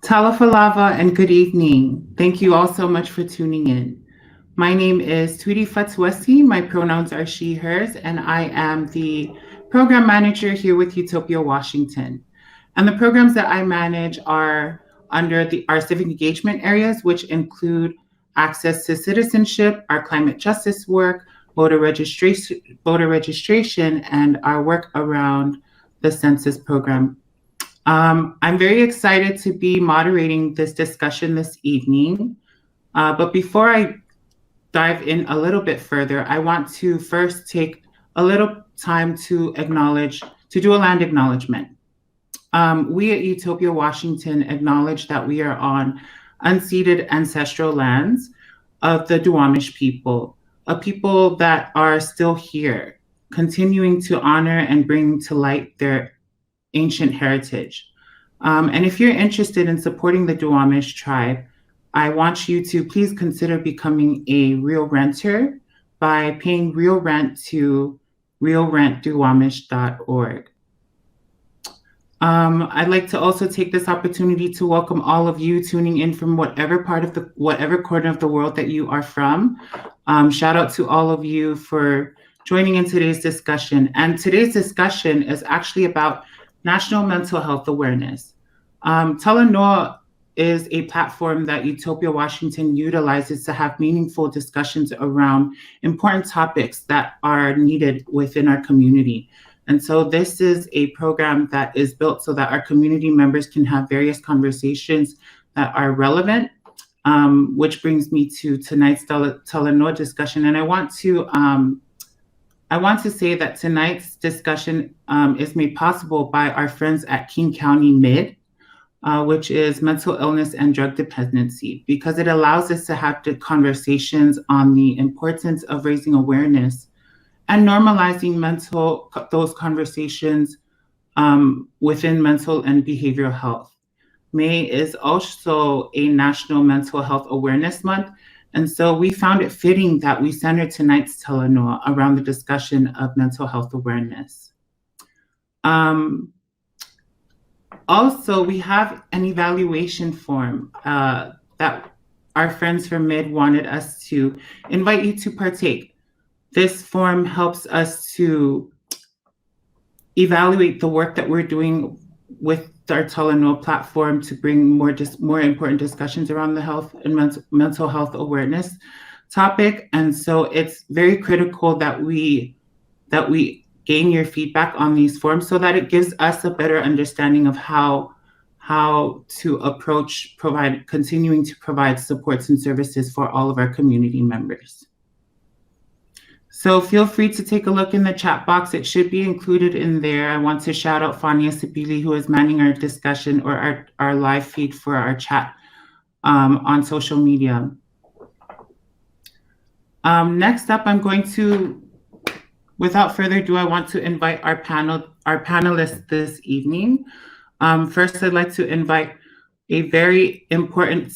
Talafalava and good evening. Thank you all so much for tuning in. My name is Tweety Fatswesi. My pronouns are she, hers, and I am the program manager here with Utopia Washington. And the programs that I manage are under our civic engagement areas, which include access to citizenship, our climate justice work, voter registration, and our work around the census program. I'm very excited to be moderating this discussion this evening. But before I dive in a little bit further, I want to first take a little time to do a land acknowledgement. We at Utopia Washington acknowledge that we are on unceded ancestral lands of the Duwamish people, a people that are still here, continuing to honor and bring to light their ancient heritage. And if you're interested in supporting the Duwamish tribe, I want you to please consider becoming a real renter by paying real rent to realrentduwamish.org. I'd like to also take this opportunity to welcome all of you tuning in from whatever corner of the world that you are from. Shout out to all of you for joining in today's discussion. And today's discussion is actually about National Mental Health Awareness. Talanoa is a platform that Utopia Washington utilizes to have meaningful discussions around important topics that are needed within our community. And so this is a program that is built so that our community members can have various conversations that are relevant, which brings me to tonight's Talanoa discussion. And I want to say that tonight's discussion is made possible by our friends at King County MID, which is mental illness and drug dependency, because it allows us to have the conversations on the importance of raising awareness and normalizing those conversations within mental and behavioral health. May is also a National Mental Health Awareness Month, and so we found it fitting that we centered tonight's Talanoa around the discussion of mental health awareness. Also, we have an evaluation form that our friends from MID wanted us to invite you to partake. This form helps us to evaluate the work that we're doing with our Talanoa platform to bring more important discussions around the health and mental health awareness topic. And so it's very critical that we gain your feedback on these forms so that it gives us a better understanding of how to approach continuing to provide supports and services for all of our community members. So feel free to take a look in the chat box. It should be included in there. I want to shout out Fania Sibili, who is manning our discussion or our live feed for our chat on social media. Next up, without further ado, I want to invite our panelists this evening. First, I'd like to invite a very important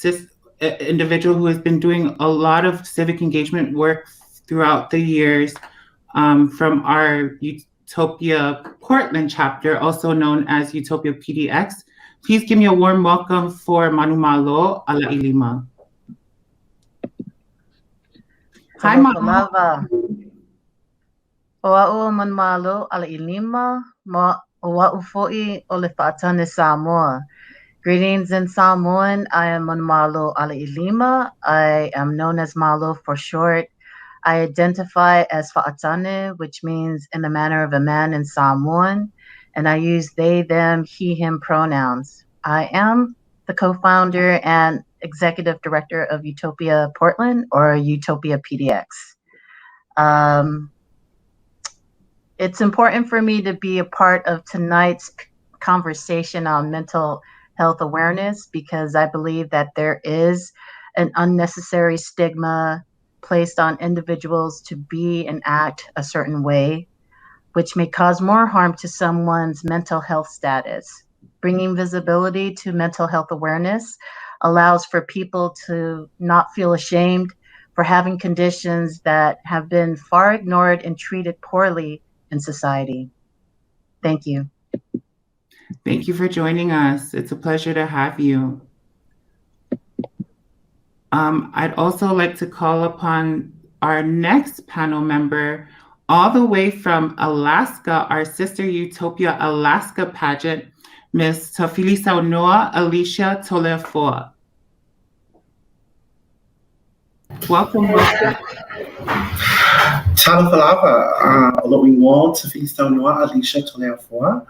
individual who has been doing a lot of civic engagement work throughout the years from our Utopia Portland chapter, also known as Utopia PDX. Please give me a warm welcome for Manumalo Alailima. Hi, Manu. Oa'u Manumalo Alailima, oa'u fo'i o le fa'atane Samoa. Greetings in Samoan. I am Manumalo Alailima. I am known as Malo for short. I identify as Fa'atane, which means in the manner of a man in Samoan, and I use they, them, he, him pronouns. I am the co-founder and executive director of Utopia Portland, or Utopia PDX. It's important for me to be a part of tonight's conversation on mental health awareness because I believe that there is an unnecessary stigma placed on individuals to be and act a certain way, which may cause more harm to someone's mental health status. Bringing visibility to mental health awareness allows for people to not feel ashamed for having conditions that have been far ignored and treated poorly in society. Thank you. Thank you for joining us. It's a pleasure to have you. I'd also like to call upon our next panel member, all the way from Alaska, our Sister Utopia Alaska pageant, Ms. Talanoa Alicia Tolefoa. Welcome, welcome. Talanoa Oloiwo Talanoa Alicia Tolefoa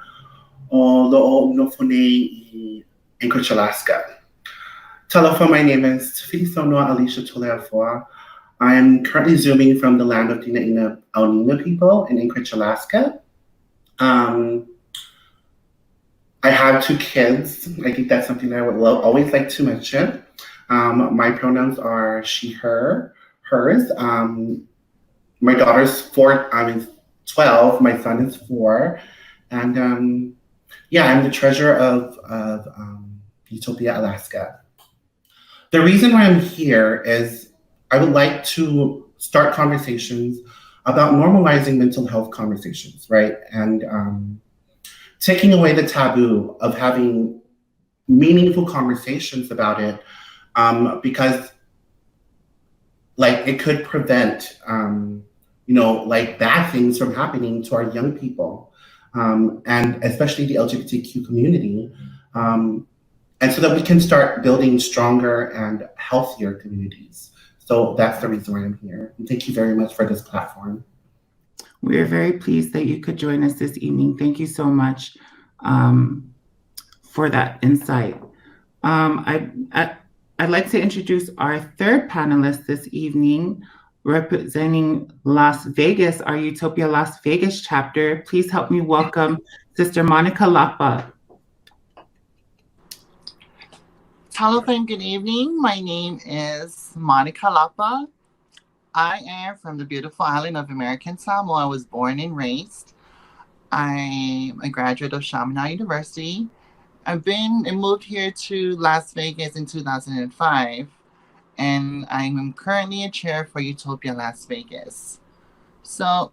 o Lo'o Nofone I Anchorage, Alaska. Talofa, my name is Talanoa Alicia Tolefoa. I am currently zooming from the land of Dina Aonina people in Anchorage, Alaska. I have 2 kids. I think that's something that I would always like to mention. My pronouns are she, her, hers. My daughter's 12. My son is 4. And I'm the treasurer of Utopia, Alaska. The reason why I'm here is I would like to start conversations about normalizing mental health conversations, right? And taking away the taboo of having meaningful conversations about it, because it could prevent bad things from happening to our young people, and especially the LGBTQ community, and so that we can start building stronger and healthier communities. So that's the reason why I'm here. And thank you very much for this platform. We are very pleased that you could join us this evening. Thank you so much for that insight. I'd like to introduce our third panelist this evening, representing Las Vegas, our Utopia Las Vegas chapter. Please help me welcome Sister Monica Lapa. Hello and good evening. My name is Monica Lapa. I am from the beautiful island of American Samoa. I was born and raised. I'm a graduate of Chaminade University. I've moved here to Las Vegas in 2005, and I'm currently a chair for Utopia Las Vegas. So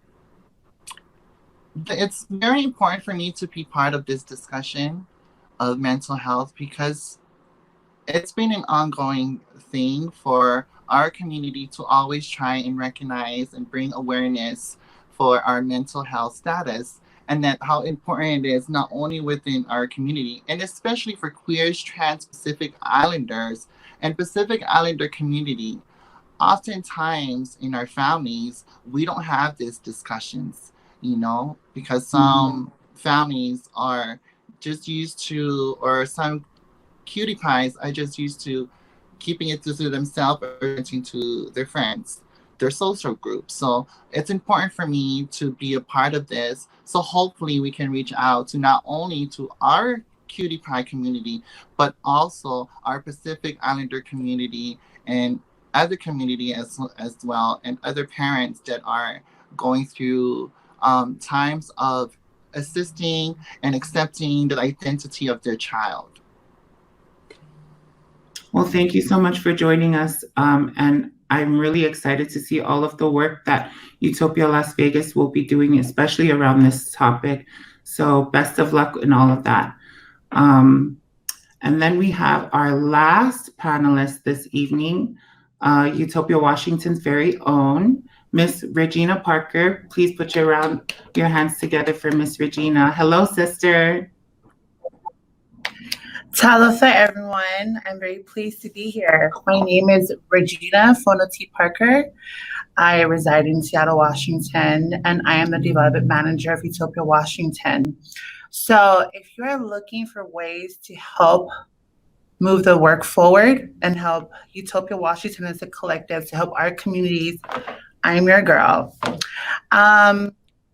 it's very important for me to be part of this discussion of mental health because it's been an ongoing thing for our community to always try and recognize and bring awareness for our mental health status, and that how important it is not only within our community, and especially for queers, trans, Pacific Islanders, and Pacific Islander community. Oftentimes in our families, we don't have these discussions, because some families are just used to, or some cutie pies are just used to keeping it to themselves or renting to their friends, their social group. So it's important for me to be a part of this. So hopefully we can reach out to not only to our cutie pie community, but also our Pacific Islander community and other community as well, and other parents that are going through times of assisting and accepting the identity of their child. Well, thank you so much for joining us. And I'm really excited to see all of the work that Utopia Las Vegas will be doing, especially around this topic. So best of luck in all of that. And then we have our last panelist this evening, Utopia Washington's very own, Miss Regina Parker. Please put your hands together for Miss Regina. Hello, sister. Talofa, everyone. I'm very pleased to be here. My name is Regina Parker. I reside in Seattle, Washington, and I am the development manager of Utopia Washington. So if you're looking for ways to help move the work forward and help Utopia Washington as a collective to help our communities, I'm your girl.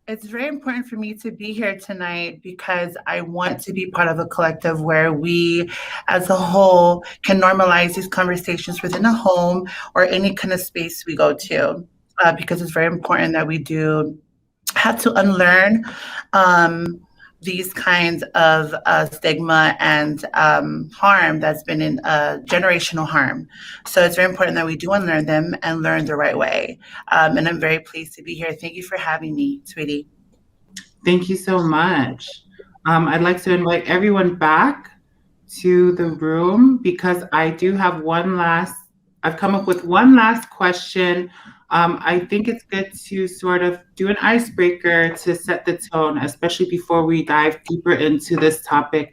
It's very important for me to be here tonight because I want to be part of a collective where we as a whole can normalize these conversations within a home or any kind of space we go to, because it's very important that we do have to unlearn these kinds of stigma and harm that's been in generational harm. So it's very important that we do unlearn them and learn the right way. And I'm very pleased to be here. Thank you for having me, sweetie. Thank you so much. I'd like to invite everyone back to the room because I do have one last I've come up with one last question. I think it's good to sort of do an icebreaker to set the tone, especially before we dive deeper into this topic,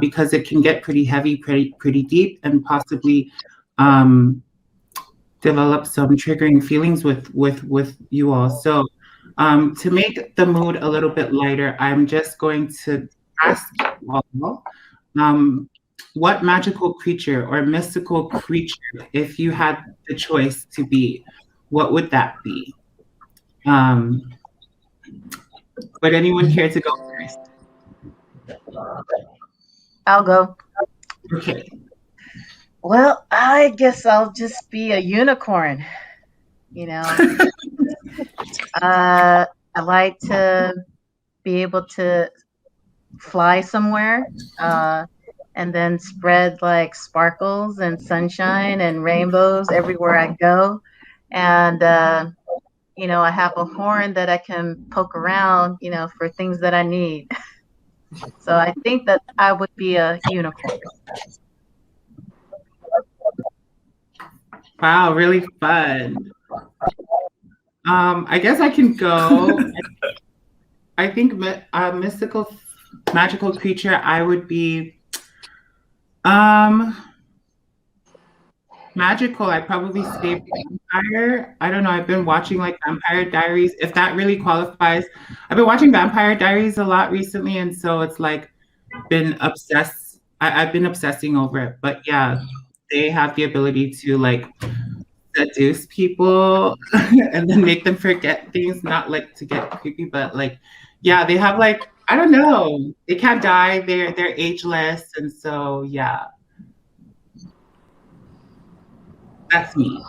because it can get pretty heavy, pretty deep, and possibly develop some triggering feelings with you all. So to make the mood a little bit lighter, I'm just going to ask you all, what magical creature or mystical creature, if you had the choice to be, what would that be? Would anyone care to go first? I'll go. Okay. Well, I guess I'll just be a unicorn. I like to be able to fly somewhere, and then spread like sparkles and sunshine and rainbows everywhere I go. And, I have a horn that I can poke around, for things that I need. So I think that I would be a unicorn. Wow, really fun. I guess I can go. I think mystical, magical creature, I would be magical. I'd probably say vampire. I don't know. I've been watching like Vampire Diaries, if that really qualifies. I've been watching Vampire Diaries a lot recently, and so it's like been obsessed. I've been obsessing over it. But yeah, they have the ability to like seduce people and then make them forget things, not like to get creepy, but like, yeah, they have like, I don't know, they can't die, they're ageless, and so yeah, that's me.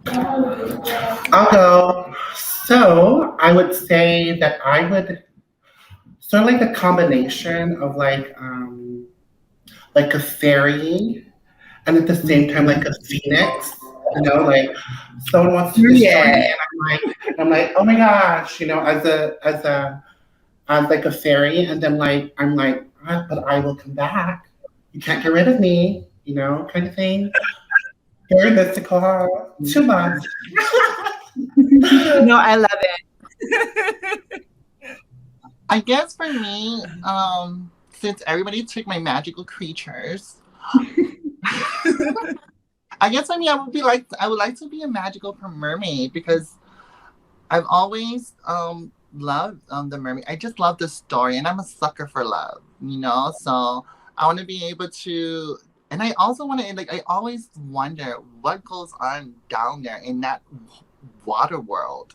I'll go. So I would say that I would sort of like a combination of like a fairy and at the same time like a phoenix. Like someone wants to destroy me, and I'm like, oh my gosh, as like a fairy, and then like I'm like, but I will come back. You can't get rid of me, kind of thing. Very mystical, too much. No, I love it. I guess for me, since everybody took my magical creatures, I guess I would like to be a magical mermaid, because I've always loved the mermaid. I just love the story, and I'm a sucker for love, So I want to be able to, and I also want to I always wonder what goes on down there in that water world.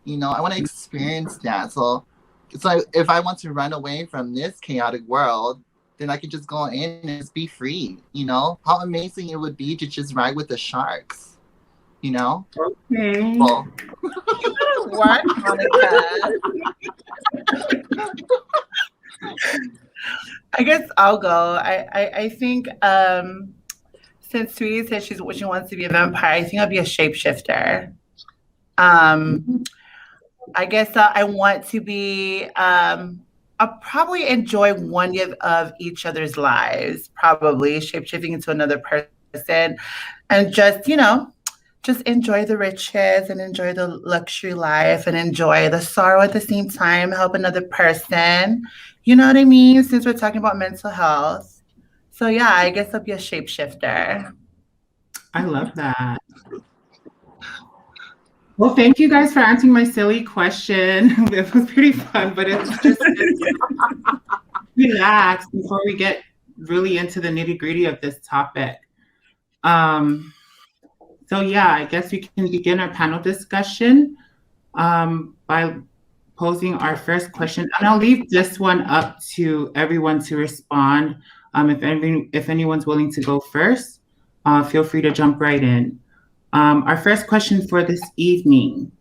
I want to experience that. So if I want to run away from this chaotic world, then I could just go in and just be free. How amazing it would be to just ride with the sharks. Okay. Well, What, Monica? I guess I'll go. I think since Sweetie said she wants to be a vampire, I think I'll be a shapeshifter. I guess I want to be. I'll probably enjoy one year of each other's lives. Probably shapeshifting into another person, and just just enjoy the riches and enjoy the luxury life and enjoy the sorrow at the same time. Help another person. You know what I mean? Since we're talking about mental health, so yeah, I guess I'll be a shapeshifter. I love that. Well, thank you guys for answering my silly question. It was pretty fun, but it's just relax before we get really into the nitty-gritty of this topic. So yeah, I guess we can begin our panel discussion by posing our first question. And I'll leave this one up to everyone to respond. If anyone's willing to go first, feel free to jump right in. Our first question for this evening.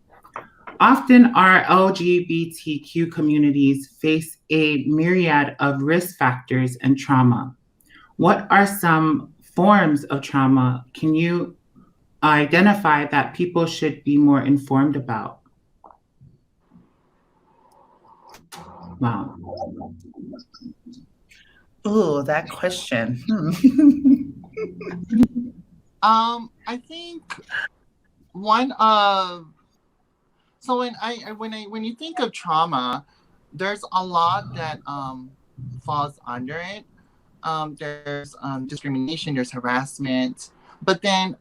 Often our LGBTQ communities face a myriad of risk factors and trauma. What are some forms of trauma can you identify that people should be more informed about? Wow. Ooh, that question. I think one of so when you think of trauma, there's a lot that falls under it. There's discrimination, there's harassment, but then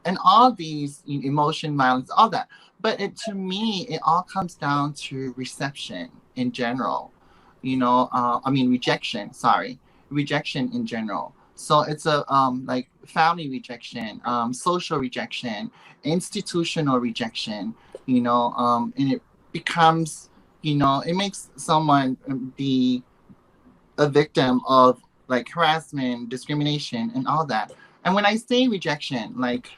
and all these emotion, violence, all that. But to me, it all comes down to reception in general. Rejection. Sorry, rejection in general. So it's a like family rejection, social rejection, institutional rejection. And it becomes, it makes someone be a victim of like harassment, discrimination, and all that. And when I say rejection, like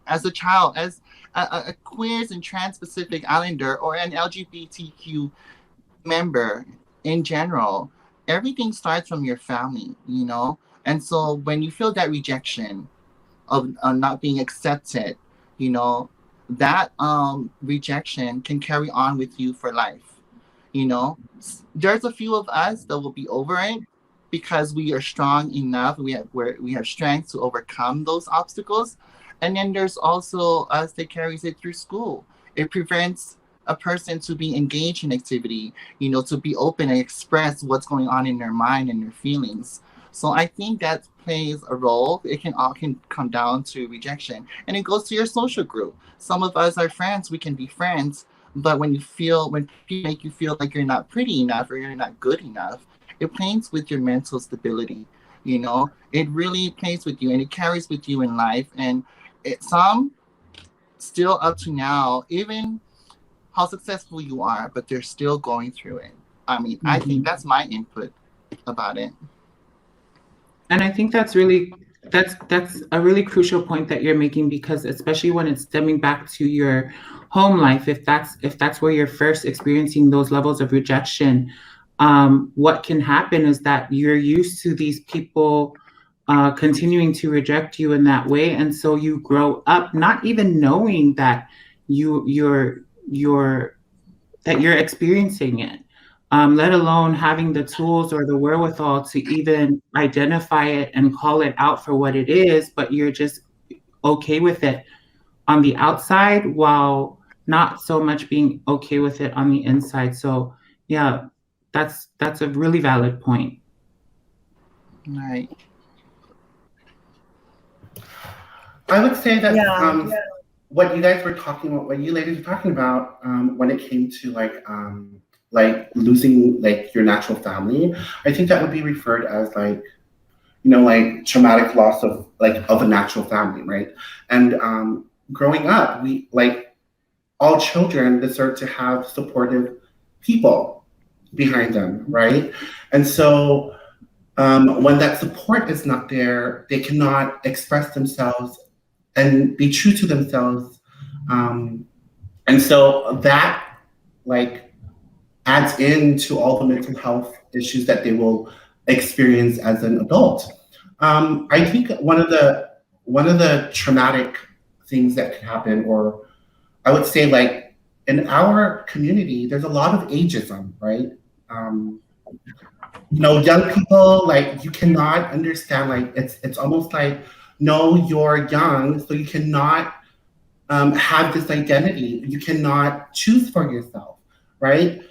as a child, as a queers and trans-Pacific Islander or an LGBTQ member in general, everything starts from your family. And so when you feel that rejection of not being accepted, that rejection can carry on with you for life. There's a few of us that will be over it because we are strong enough. We have strength to overcome those obstacles. And then there's also us that carries it through school. It prevents a person to be engaged in activity, to be open and express what's going on in their mind and their feelings. So I think that plays a role. It can come down to rejection, and it goes to your social group. Some of us are friends. We can be friends, but when people make you feel like you're not pretty enough or you're not good enough, it plays with your mental stability. It really plays with you, and it carries with you in life. And some still up to now, even how successful you are, but they're still going through it. I think that's my input about it. And I think that's a really crucial point that you're making, because especially when it's stemming back to your home life, if that's where you're first experiencing those levels of rejection, what can happen is that you're used to these people continuing to reject you in that way, and so you grow up not even knowing that you're experiencing it, let alone having the tools or the wherewithal to even identify it and call it out for what it is, but you're just okay with it on the outside while not so much being okay with it on the inside. So yeah, that's a really valid point. Right. I would say that what you guys were talking about, what you ladies were talking about, when it came to like losing like your natural family, I think that would be referred as like traumatic loss of a natural family, right? And growing up, we like all children deserve to have supportive people behind them, right? And so when that support is not there, they cannot express themselves and be true to themselves. And so that like adds into all the mental health issues that they will experience as an adult. I think one of the traumatic things that can happen, or I would say like in our community, there's a lot of ageism, right? Young people, like you cannot understand, like it's almost like, no, you're young, so you cannot have this identity. You cannot choose for yourself, right?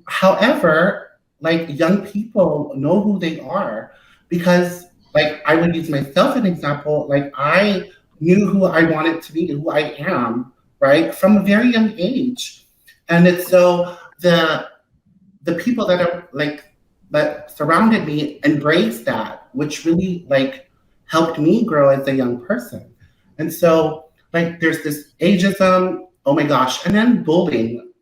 However, like young people know who they are, because like I would use myself as an example, like I knew who I wanted to be, who I am, right? From a very young age. And it's so the people that are like that surrounded me embraced that, which really like helped me grow as a young person. And so like there's this ageism, oh my gosh, and then bullying,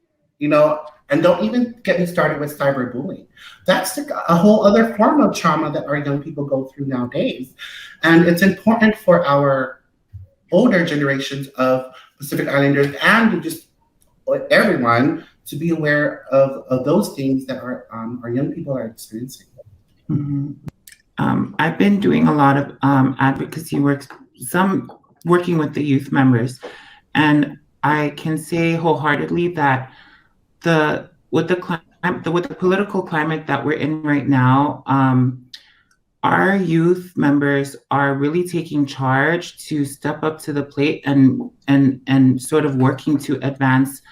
and don't even get me started with cyberbullying. That's a whole other form of trauma that our young people go through nowadays. And it's important for our older generations of Pacific Islanders and just everyone to be aware of those things that our young people are experiencing. Mm-hmm. I've been doing a lot of advocacy work, some working with the youth members, and I can say wholeheartedly that with the political climate that we're in right now, our youth members are really taking charge to step up to the plate and sort of working to advance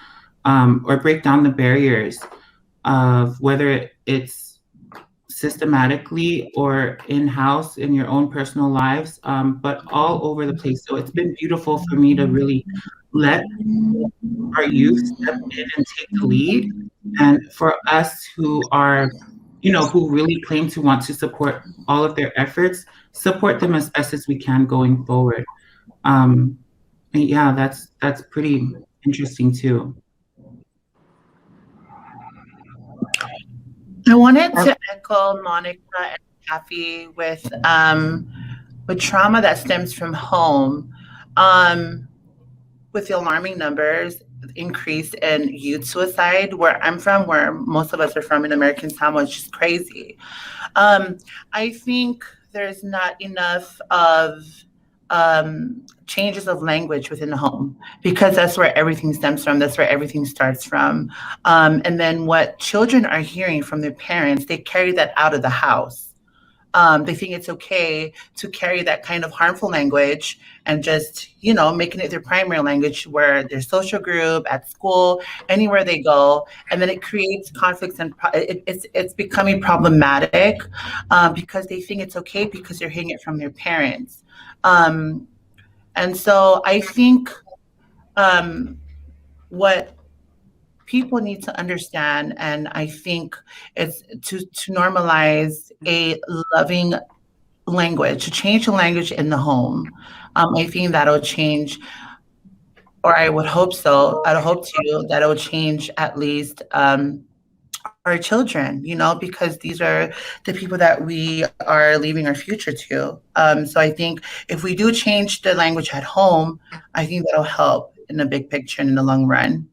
or break down the barriers of whether it's systematically or in-house in your own personal lives, but all over the place. So it's been beautiful for me to really let our youth step in and take the lead. And for us who are, who really claim to want to support all of their efforts, support them as best as we can going forward. And yeah, that's pretty interesting too. I wanted to echo Monica and Kathy with trauma that stems from home. With the alarming numbers, increase in youth suicide, where I'm from, where most of us are from in American Samoa, it's just crazy. I think there's not enough of changes of language within the home, because that's where everything stems from. That's where everything starts from. And then what children are hearing from their parents, they carry that out of the house. They think it's okay to carry that kind of harmful language and just, making it their primary language, where their social group, at school, anywhere they go. And then it creates conflicts, and it's becoming problematic because they think it's okay because they're hearing it from their parents. And so I think what people need to understand, and I think it's to normalize a loving language, to change the language in the home. I think that'll change, or I would hope so. I'd hope to that it will change at least our children, because these are the people that we are leaving our future to. So I think if we do change the language at home, I think that'll help in the big picture and in the long run.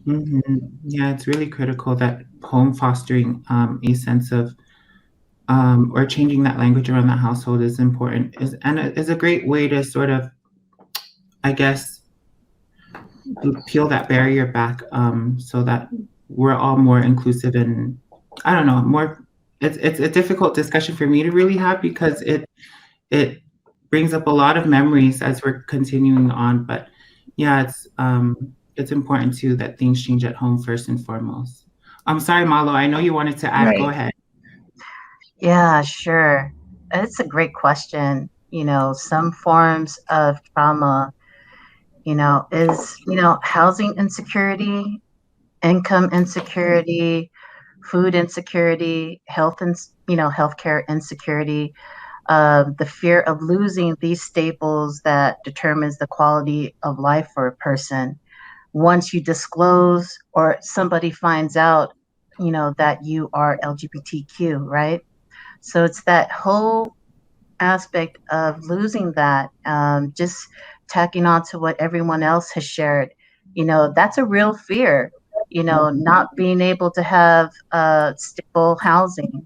Mm-hmm. Yeah, it's really critical that home fostering a sense of or changing that language around that household is important. And it is a great way to sort of, I guess, peel that barrier back so that we're all more inclusive and, I don't know, more. It's a difficult discussion for me to really have because it brings up a lot of memories as we're continuing on. But yeah, it's important too that things change at home first and foremost. I'm sorry, Malo, I know you wanted to add. Right. Go ahead. Yeah, sure. It's a great question. Some forms of trauma, is, housing insecurity, income insecurity, food insecurity, healthcare insecurity, the fear of losing these staples that determines the quality of life for a person. Once you disclose or somebody finds out, that you are LGBTQ, right? So it's that whole aspect of losing that, just tacking on to what everyone else has shared. That's a real fear, not being able to have stable housing.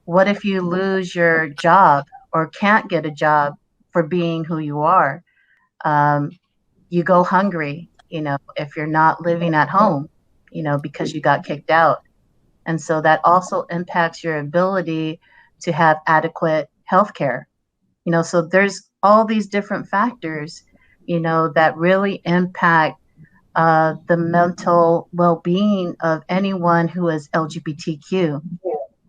What if you lose your job or can't get a job for being who you are? You go hungry, if you're not living at home, because you got kicked out. And so that also impacts your ability to have adequate health care. So there's all these different factors, that really impact the mental well-being of anyone who is LGBTQ,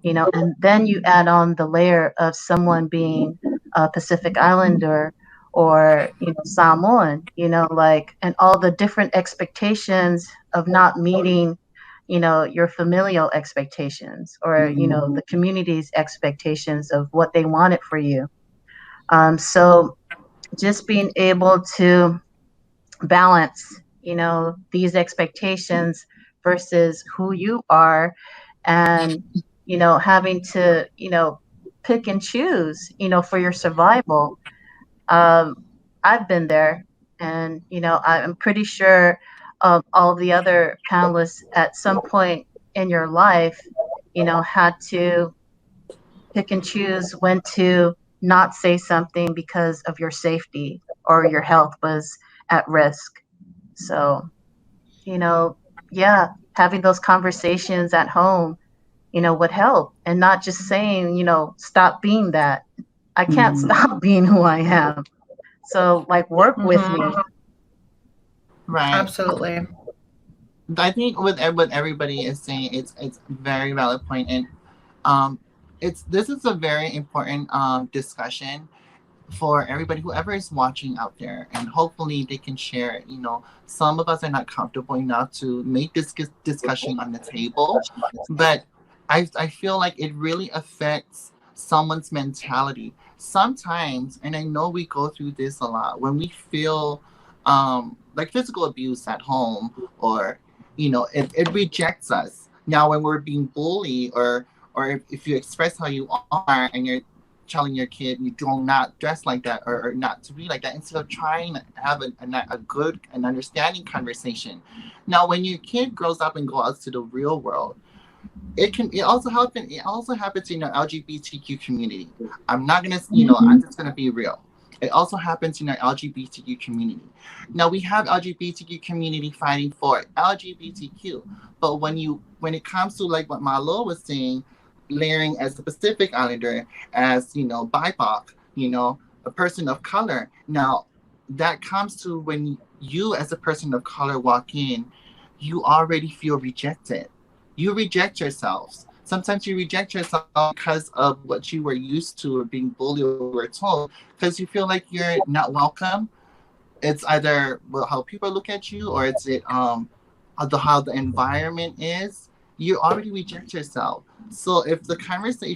and then you add on the layer of someone being a Pacific Islander or, Samoan, and all the different expectations of not meeting, your familial expectations or, the community's expectations of what they wanted for you. So just being able to balance, these expectations versus who you are, and, having to, pick and choose, for your survival. I've been there, and, I'm pretty sure all the other panelists at some point in your life, had to pick and choose when to not say something because of your safety or your health was at risk. So, yeah, having those conversations at home would help, and not just saying, stop being that. I can't stop being who I am. So like work with me. Right. Absolutely. I think with what everybody is saying, it's very valid point, and this is a very important discussion for everybody, whoever is watching out there, and hopefully they can share it. Some of us are not comfortable enough to make this discussion on the table, but I feel like it really affects someone's mentality sometimes. And I know we go through this a lot when we feel like physical abuse at home, or it rejects us. Now when we're being bullied, or if you express how you are and you're telling your kid you do not dress like that, or not to be like that, instead of trying to have a good and understanding conversation. Now when your kid grows up and goes out to the real world, it also happens in the LGBTQ community. I'm not gonna I'm just gonna be real. It also happens in our LGBTQ community. Now we have LGBTQ community fighting for LGBTQ, but when it comes to like what Malo was saying, layering as a Pacific Islander, as BIPOC, a person of color. Now that comes to when you as a person of color walk in, you already feel rejected. You reject yourselves. Sometimes you reject yourself because of what you were used to, or being bullied or were told, because you feel like you're not welcome. It's either how people look at you, or it's how the environment is. You already reject yourself. So if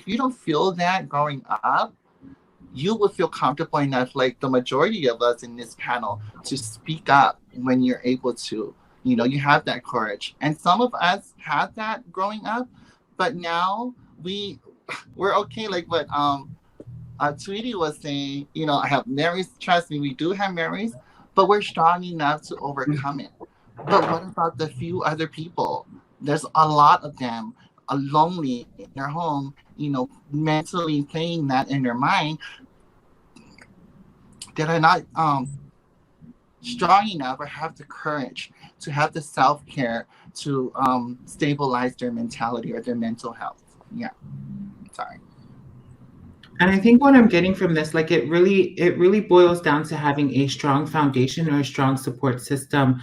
you don't feel that growing up, you would feel comfortable enough, like the majority of us in this panel, to speak up when you're able to. You have that courage. And some of us had that growing up, but now we're okay. Like what Tweety was saying, I have memories. Trust me, we do have memories, but we're strong enough to overcome it. But what about the few other people? There's a lot of them lonely in their home, mentally playing that in their mind, that are not strong enough or have the courage to have the self-care to stabilize their mentality or their mental health. Yeah. Sorry. And I think what I'm getting from this, like it really boils down to having a strong foundation or a strong support system,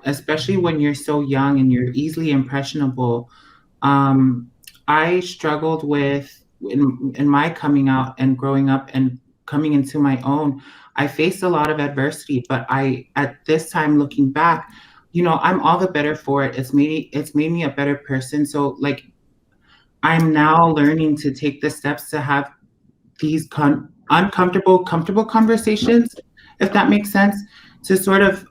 especially when you're so young and you're easily impressionable. I struggled with in my coming out and growing up and coming into my own. I faced a lot of adversity, but at this time looking back, I'm all the better for it. It's made me a better person. So like, I'm now learning to take the steps to have these comfortable conversations, if that makes sense, to sort of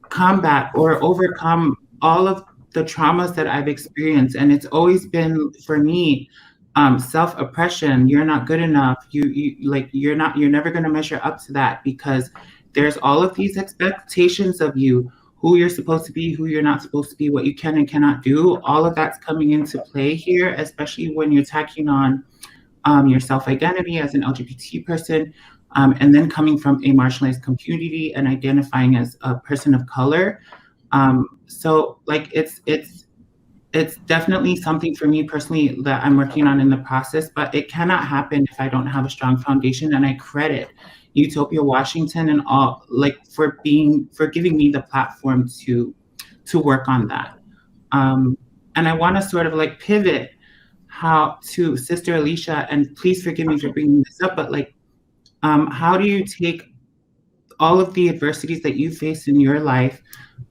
combat or overcome all of the traumas that I've experienced. And it's always been, for me, self-oppression. You're not good enough. You're never going to measure up to that, because there's all of these expectations of you, who you're supposed to be, who you're not supposed to be, what you can and cannot do. All of that's coming into play here, especially when you're tacking on your self-identity as an LGBT person, and then coming from a marginalized community and identifying as a person of color. So like it's definitely something for me personally that I'm working on in the process, but it cannot happen if I don't have a strong foundation. And I credit Utopia Washington and all, like, for giving me the platform to work on that. And I want to sort of like pivot how to Sister Alicia, and please forgive me for bringing this up, but like, how do you take all of the adversities that you face in your life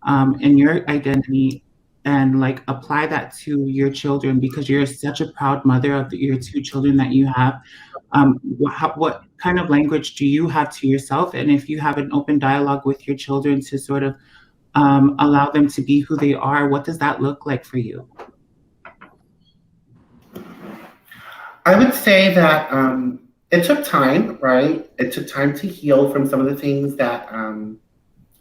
and your identity, and like apply that to your children, because you're such a proud mother of your 2 children that you have? What kind of language do you have to yourself? And if you have an open dialogue with your children to sort of allow them to be who they are, what does that look like for you? I would say that it took time, right? It took time to heal from some of the things that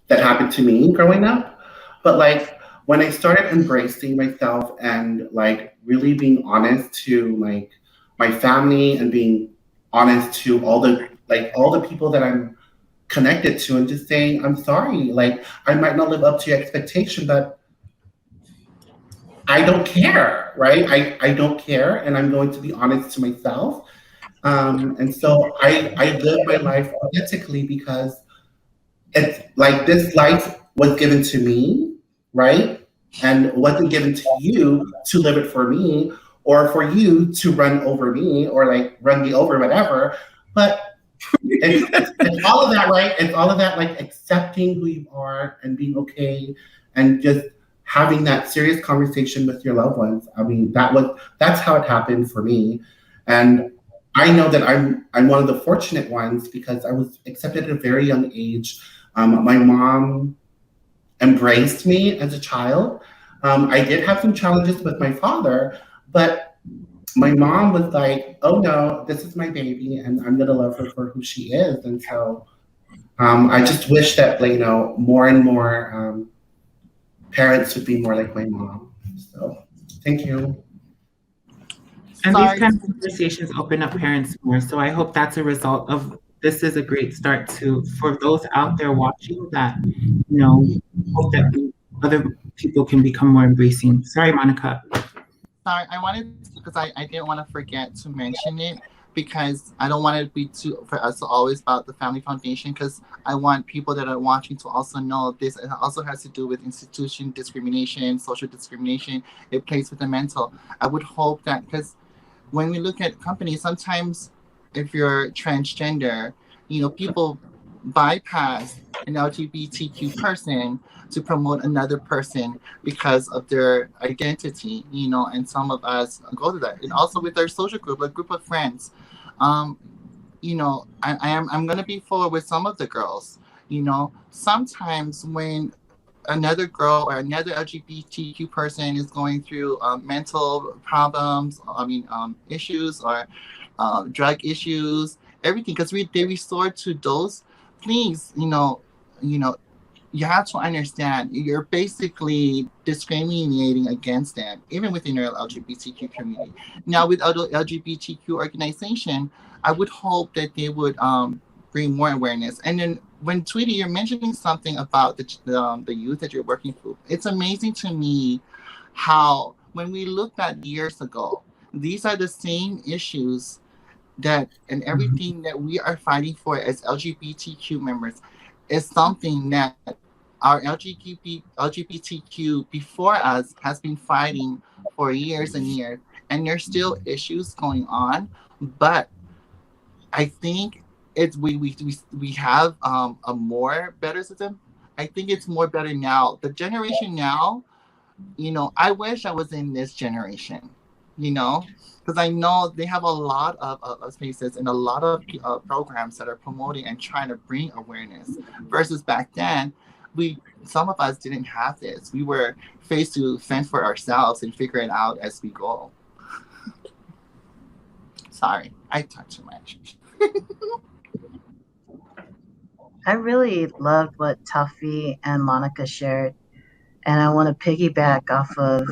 happened to me growing up. But like, when I started embracing myself and like really being honest to like my family, and being honest to all the people that I'm connected to, and just saying, I'm sorry, like I might not live up to your expectation, but I don't care, right? I don't care, and I'm going to be honest to myself. And so I live my life authentically because it's like this life was given to me, right? And wasn't given to you to live it for me or for you to run over me or like run me over, whatever. But it's all of that, right? It's all of that, like accepting who you are and being okay and just having that serious conversation with your loved ones. I mean, that's how it happened for me. And I know that I'm one of the fortunate ones because I was accepted at a very young age. My mom embraced me as a child. I did have some challenges with my father, but my mom was like, "Oh no, this is my baby, and I'm gonna love her for who she is." And so I just wish that more and more parents would be more like my mom. So thank you. And these Sorry. kind of conversations open up parents more. So I hope that's a result of this is a great start to for those out there watching that, hope that other people can become more embracing. Sorry, Monica. Sorry, I wanted because I didn't want to forget to mention it because I don't want it to be too for us to always about the Family Foundation because I want people that are watching to also know this. It also has to do with institution discrimination, social discrimination. It plays with the mental. I would hope that because when we look at companies, sometimes if you're transgender, people bypass an LGBTQ person to promote another person because of their identity, and some of us go to that. And also with our social group, a group of friends, um, I'm gonna be forward with some of the girls. Sometimes when another girl or another LGBTQ person is going through mental problems, issues or drug issues, everything, because they resort to those. Please, you know, you have to understand you're basically discriminating against them, even within your LGBTQ community. Now, with other LGBTQ organization, I would hope that they would bring more awareness. And then when Tweety, you're mentioning something about the youth that you're working with, it's amazing to me how when we look back years ago, these are the same issues that and everything that we are fighting for as LGBTQ members is something that our LGBTQ before us has been fighting for years and years, and there's still issues going on, but I think we have a more better system. I think it's more better now. The generation now, I wish I was in this generation, because I know they have a lot of spaces and a lot of programs that are promoting and trying to bring awareness. Versus back then, some of us didn't have this. We were faced to fend for ourselves and figure it out as we go. Sorry, I talked too much. I really loved what Tuffy and Monica shared. And I want to piggyback off of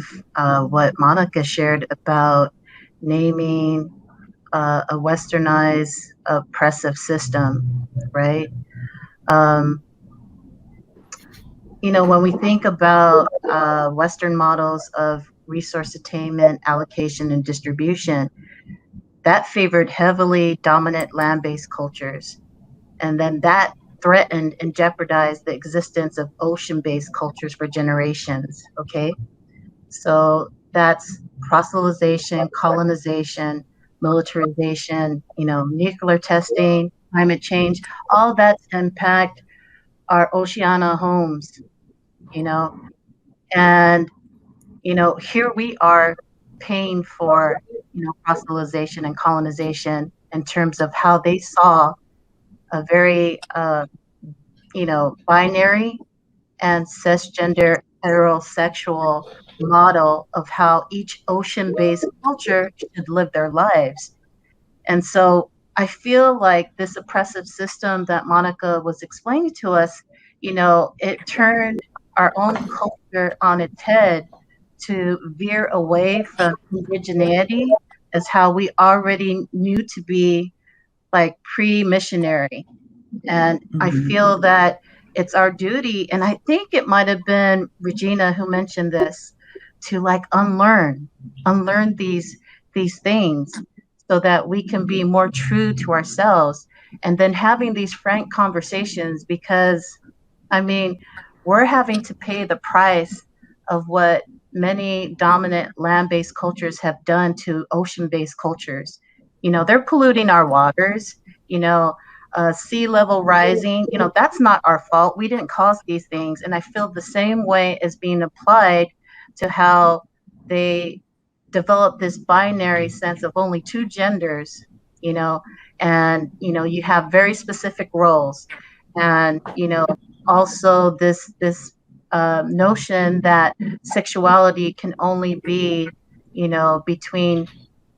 what Monica shared about naming a westernized oppressive system, right? When we think about Western models of resource attainment, allocation, and distribution, that favored heavily dominant land-based cultures. And then that threatened and jeopardized the existence of ocean-based cultures for generations, okay? So that's proselytization, colonization, militarization, nuclear testing, climate change, all that's impact our oceana homes, and, here we are paying for, proselytization and colonization in terms of how they saw a very, binary and cisgender heterosexual model of how each ocean-based culture should live their lives. And so I feel like this oppressive system that Monica was explaining to us, it turned our own culture on its head to veer away from indigeneity as how we already knew to be like pre-missionary. And I feel that it's our duty, and I think it might have been Regina who mentioned this, to like unlearn these things so that we can be more true to ourselves, and then having these frank conversations, because I mean, we're having to pay the price of what many dominant land-based cultures have done to ocean-based cultures. You know, they're polluting our waters, you know, sea level rising, you know, that's not our fault. We didn't cause these things. And I feel the same way is being applied to how they develop this binary sense of only two genders, you know, and, you know, you have very specific roles. And, you know, also this notion that sexuality can only be, you know, between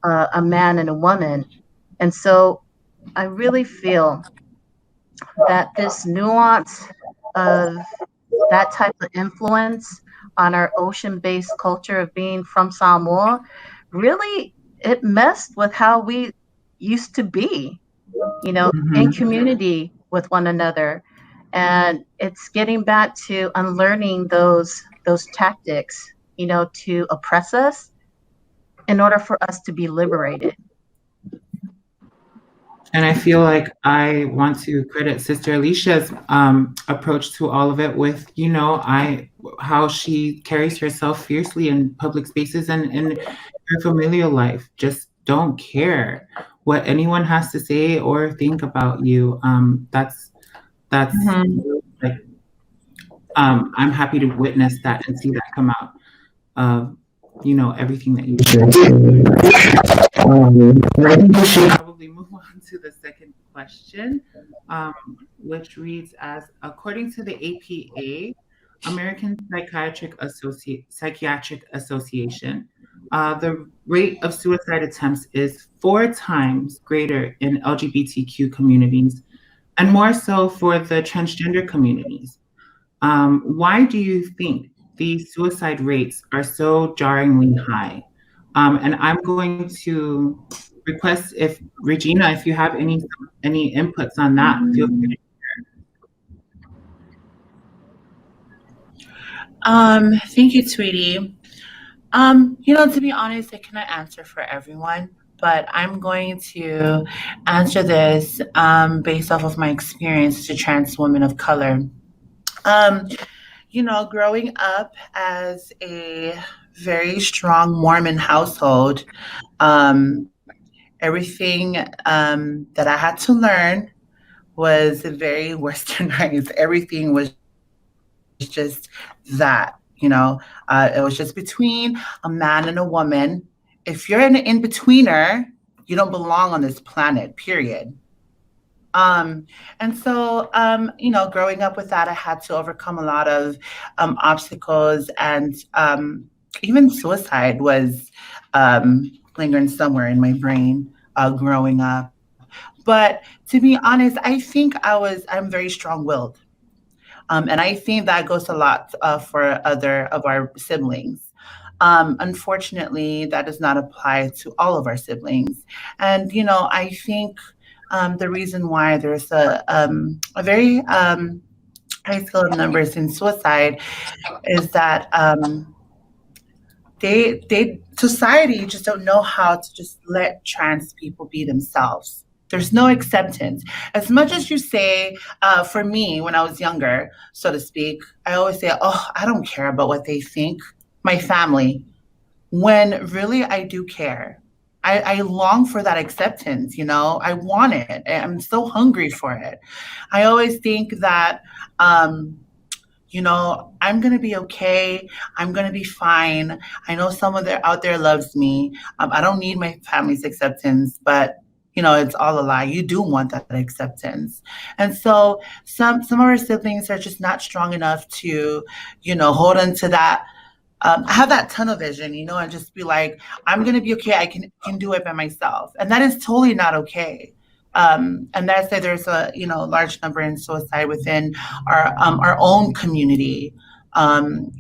a man and a woman. And so I really feel that this nuance of that type of influence on our ocean-based culture of being from Samoa, really, it messed with how we used to be, you know, in community with one another. And it's getting back to unlearning those tactics, you know, to oppress us in order for us to be liberated. And I feel like I want to credit Sister Alicia's approach to all of it with, you know, how she carries herself fiercely in public spaces and in her familial life. Just don't care what anyone has to say or think about you. That's like, I'm happy to witness that and see that come out of, you know, everything that you do. I think we should probably move on to the second question, which reads as, according to the APA, American Psychiatric Association, the rate of suicide attempts is 4 times greater in LGBTQ communities and more so for the transgender communities. Why do you think these suicide rates are so jarringly high? And I'm going to request if Regina, if you have any inputs on that, feel free to Thank you, Tweety. You know, to be honest, I cannot answer for everyone, but I'm going to answer this based off of my experience as a trans woman of color. You know, growing up as a very strong Mormon household, everything that I had to learn was very westernized. Everything was just that, you know, it was just between a man and a woman. If you're an in-betweener, you don't belong on this planet, period. And so, you know, growing up with that, I had to overcome a lot of obstacles, and even suicide was lingering somewhere in my brain growing up. But to be honest, I think I'm very strong-willed. And I think that goes a lot for other of our siblings. Unfortunately, that does not apply to all of our siblings. And, you know, I think the reason why there's a very high scale of numbers in suicide is that society just don't know how to just let trans people be themselves. There's no acceptance. As much as you say, for me, when I was younger, so to speak, I always say, oh, I don't care about what they think, my family, when really I do care. I long for that acceptance, you know, I want it. I'm so hungry for it. I always think that, you know, I'm going to be okay. I'm going to be fine. I know someone out there loves me. I don't need my family's acceptance, but you know, it's all a lie. You do want that acceptance. And so some of our siblings are just not strong enough to, you know, hold on to that, have that tunnel vision, you know, and just be like, I'm going to be okay. I can do it by myself. And that is totally not okay. And that's why there's a, you know, large number in suicide within our own community.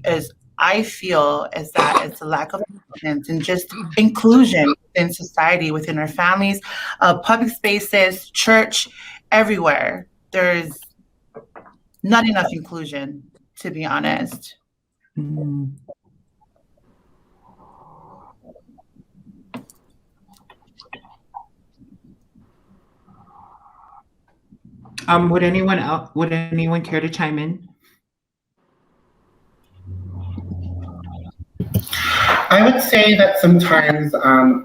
Is I feel is that it's a lack of acceptance and just inclusion in society, within our families, public spaces, church, everywhere. There's not enough inclusion, to be honest. Would anyone care to chime in? I would say that sometimes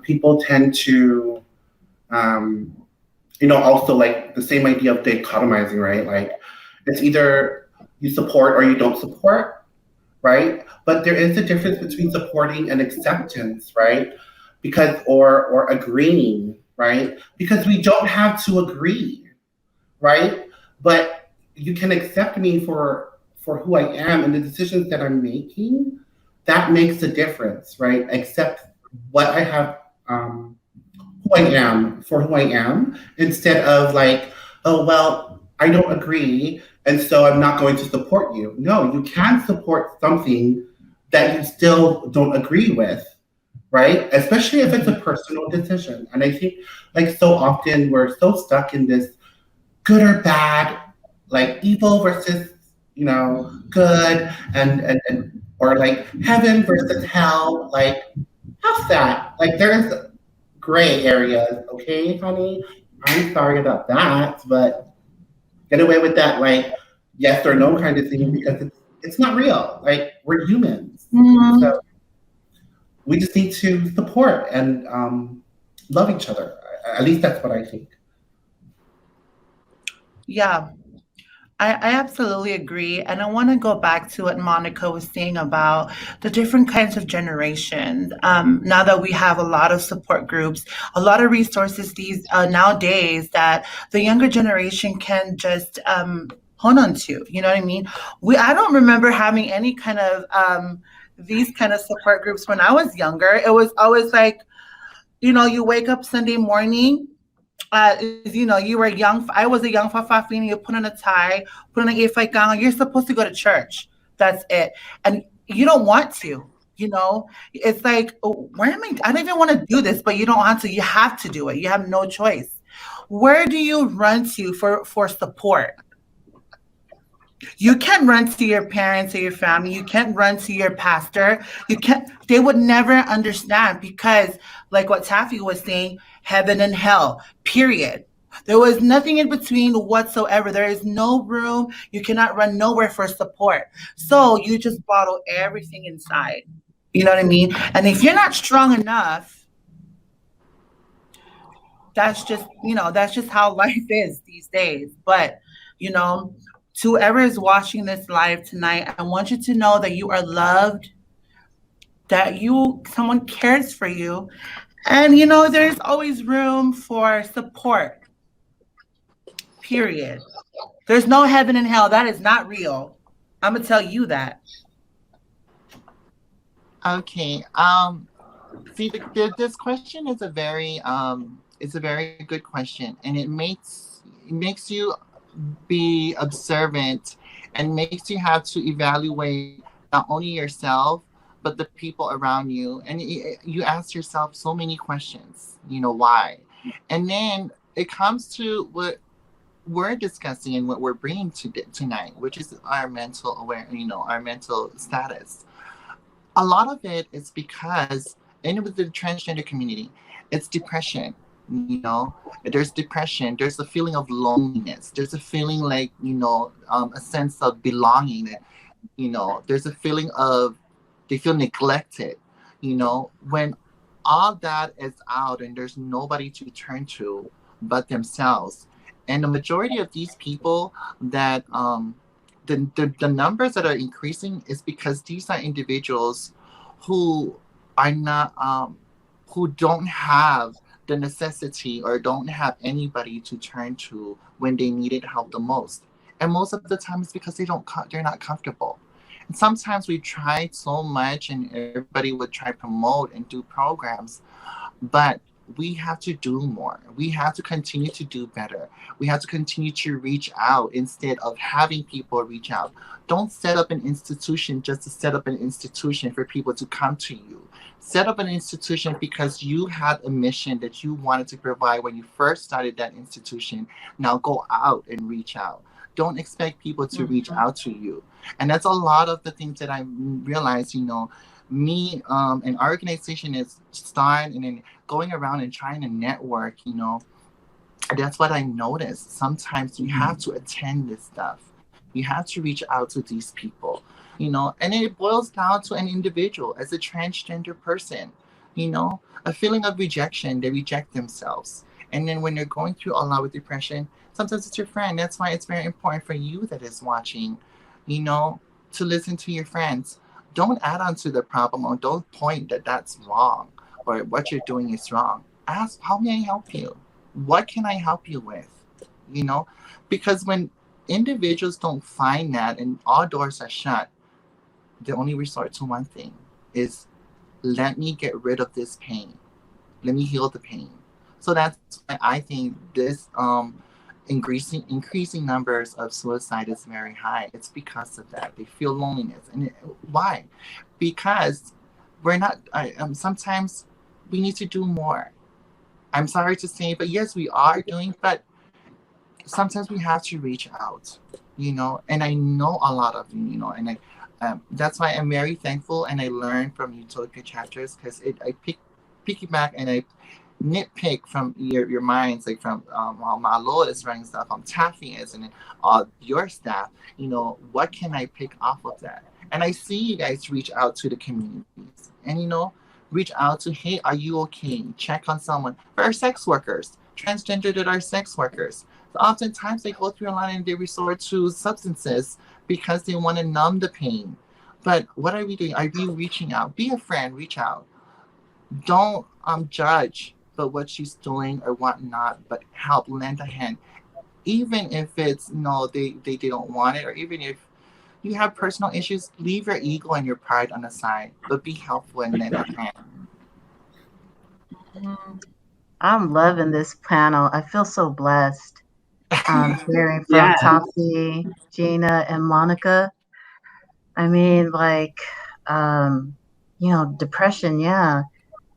people tend to, also like the same idea of dichotomizing, right? Like it's either you support or you don't support, right? But there is a difference between supporting and acceptance, right? Because or agreeing, right? Because we don't have to agree, right? But you can accept me for who I am and the decisions that I'm making. That makes a difference, right? Accept what I have, who I am for who I am, instead of like, oh well, I don't agree, and so I'm not going to support you. No, you can support something that you still don't agree with, right? Especially if it's a personal decision. And I think like so often we're so stuck in this good or bad, like evil versus good, and or like heaven versus hell. Like how's that? Like there's gray areas, okay, honey. I'm sorry about that, but get away with that like yes or no kind of thing because it's not real. Like we're humans, so we just need to support and love each other. At least that's what I think. Yeah, I absolutely agree. And I want to go back to what Monica was saying about the different kinds of generations. Now that we have a lot of support groups, a lot of resources these nowadays that the younger generation can just hold on to. You know what I mean? I don't remember having any kind of these kind of support groups when I was younger. It was always like, you wake up Sunday morning. You were young. I was a young fafafini. You put on a tie, put on an ifai gown. You're supposed to go to church. That's it. And you don't want to. It's like, oh, where am I? I don't even want to do this, but you don't want to. You have to do it. You have no choice. Where do you run to for support? You can't run to your parents or your family. You can't run to your pastor. They would never understand because, like what Taffy was saying, heaven and hell, period. There was nothing in between whatsoever. There is no room. You cannot run nowhere for support. So you just bottle everything inside. You know what I mean? And if you're not strong enough, that's just how life is these days. But, to whoever is watching this live tonight, I want you to know that you are loved, that someone cares for you. And, there's always room for support, period. There's no heaven and hell. That is not real. I'm going to tell you that. Okay. See, this question is a very good question, and it makes you be observant and makes you have to evaluate not only yourself but the people around you, and you ask yourself so many questions, why. And then it comes to what we're discussing and what we're bringing tonight, which is our mental our mental status. A lot of it is because with the transgender community, it's depression. There's depression, there's a feeling of loneliness, there's a feeling like a sense of belonging, there's a feeling of they feel neglected, when all that is out and there's nobody to turn to but themselves. And the majority of these people that the numbers that are increasing is because these are individuals who are not who don't have the necessity or don't have anybody to turn to when they needed help the most. And most of the time it's because they're not comfortable. And sometimes we tried so much and everybody would try to promote and do programs, but we have to do more. We have to continue to do better. We have to continue to reach out instead of having people reach out. Don't set up an institution just to set up an institution for people to come to you. Set up an institution because you had a mission that you wanted to provide when you first started that institution. Now go out and reach out. Don't expect people to reach out to you. And that's a lot of the things that I realized, me and our organization is starting and then going around and trying to network, that's what I noticed. Sometimes you have to attend this stuff. You have to reach out to these people, and it boils down to an individual as a transgender person, a feeling of rejection. They reject themselves. And then when they're going through a lot with depression, sometimes it's your friend. That's why it's very important for you that is watching, to listen to your friends. Don't add on to the problem, or don't point that that's wrong or what you're doing is wrong. Ask, how may I help you? What can I help you with? You know, because when individuals don't find that and all doors are shut, they only resort to one thing is, let me get rid of this pain. Let me heal the pain. So that's why I think this increasing numbers of suicide is very high. It's because of that. They feel loneliness. And why? Because we're not, sometimes we need to do more. I'm sorry to say, but yes, we are doing, but sometimes we have to reach out, and I know a lot of you, and that's why I'm very thankful, and I learn from Utopia chapters, because I piggyback and I nitpick from your minds, like from while Malo is running stuff, Taffy is, and then your staff, what can I pick off of that? And I see you guys reach out to the communities, and reach out to, hey, are you okay? Check on someone. For our sex workers, transgender that are sex workers, so oftentimes they go through a lot and they resort to substances because they want to numb the pain. But what are we doing? Are we reaching out? Be a friend, reach out. Don't judge but what she's doing or whatnot, but help, lend a hand. Even if it's no, they don't want it, or even if you have personal issues, leave your ego and your pride on the side, but be helpful and lend a hand. I'm loving this panel. I feel so blessed. Hearing from Yes. Topsy, Gina, and Monica. I mean, like, depression, yeah.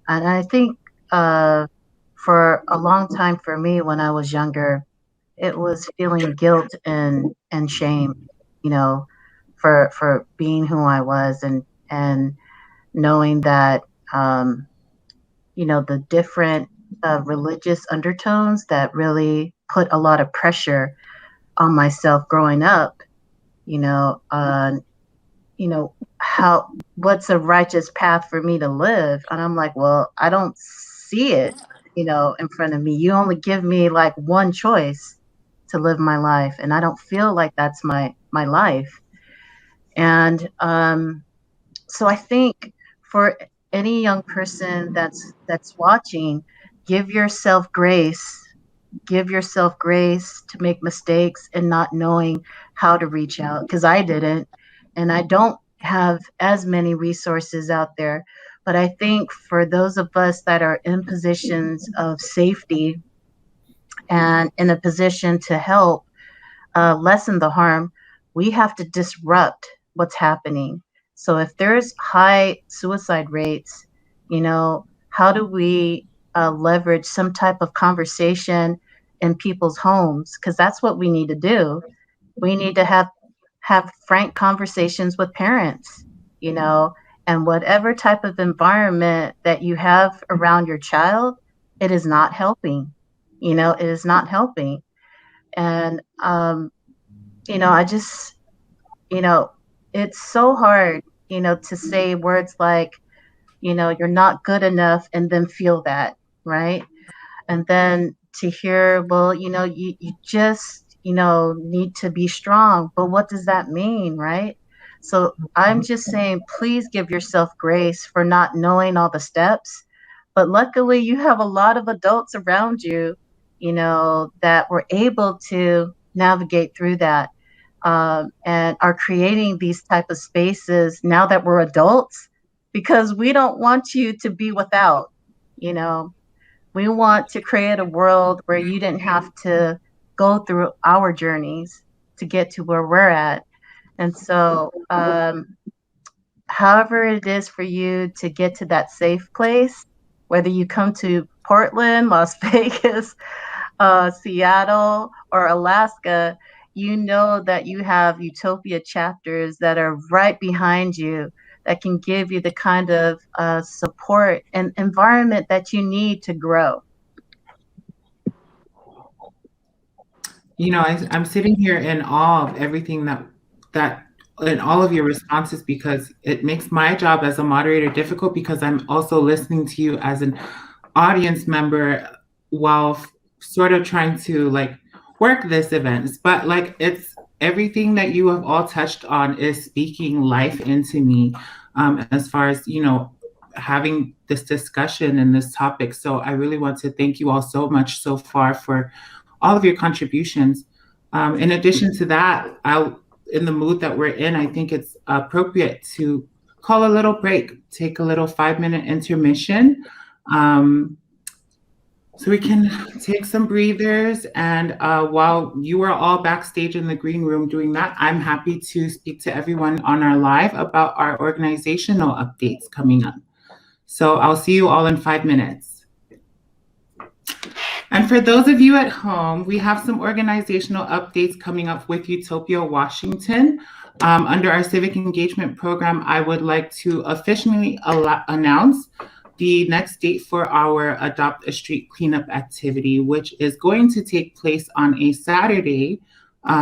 And I think for a long time for me when I was younger, it was feeling guilt and shame, for being who I was, and knowing that the different religious undertones that really put a lot of pressure on myself growing up, on how what's a righteous path for me to live. And I'm like, well, I don't see it, in front of me. You only give me like one choice to live my life, and I don't feel like that's my life. And so I think for any young person that's watching, give yourself grace. Give yourself grace to make mistakes and not knowing how to reach out, because I didn't, and I don't have as many resources out there. But I think for those of us that are in positions of safety and in a position to help lessen the harm, we have to disrupt what's happening. So if there's high suicide rates, how do we leverage some type of conversation in people's homes? Because that's what we need to do. We need to have frank conversations with parents, you know, and whatever type of environment that you have around your child, it is not helping. It is not helping. And I just, you know, it's so hard, to say words like, you're not good enough and then feel that, right? And then to hear, well, you just, need to be strong. But what does that mean, right? So I'm just saying, please give yourself grace for not knowing all the steps. But luckily, you have a lot of adults around you, that were able to navigate through that, and are creating these type of spaces now that we're adults, because we don't want you to be without, you know we want to create a world where you didn't have to go through our journeys to get to where we're at. And so, however it is for you to get to that safe place, whether you come to Portland, Las Vegas, Seattle, or Alaska, you know that you have Utopia chapters that are right behind you, that can give you the kind of support and environment that you need to grow. I'm sitting here in awe of everything that in all of your responses, because it makes my job as a moderator difficult, because I'm also listening to you as an audience member while sort of trying to like work this event. But like, it's everything that you have all touched on is speaking life into me, as far as having this discussion and this topic. So I really want to thank you all so much so far for all of your contributions. In addition to that, in the mood that we're in, I think it's appropriate to call a little break, take a little 5-minute intermission, so we can take some breathers. And while you are all backstage in the green room doing that, I'm happy to speak to everyone on our live about our organizational updates coming up. So I'll see you all in 5 minutes. And for those of you at home, we have some organizational updates coming up with Utopia Washington. Under our civic engagement program, I would like to officially announce the next date for our Adopt a Street cleanup activity, which is going to take place on a Saturday,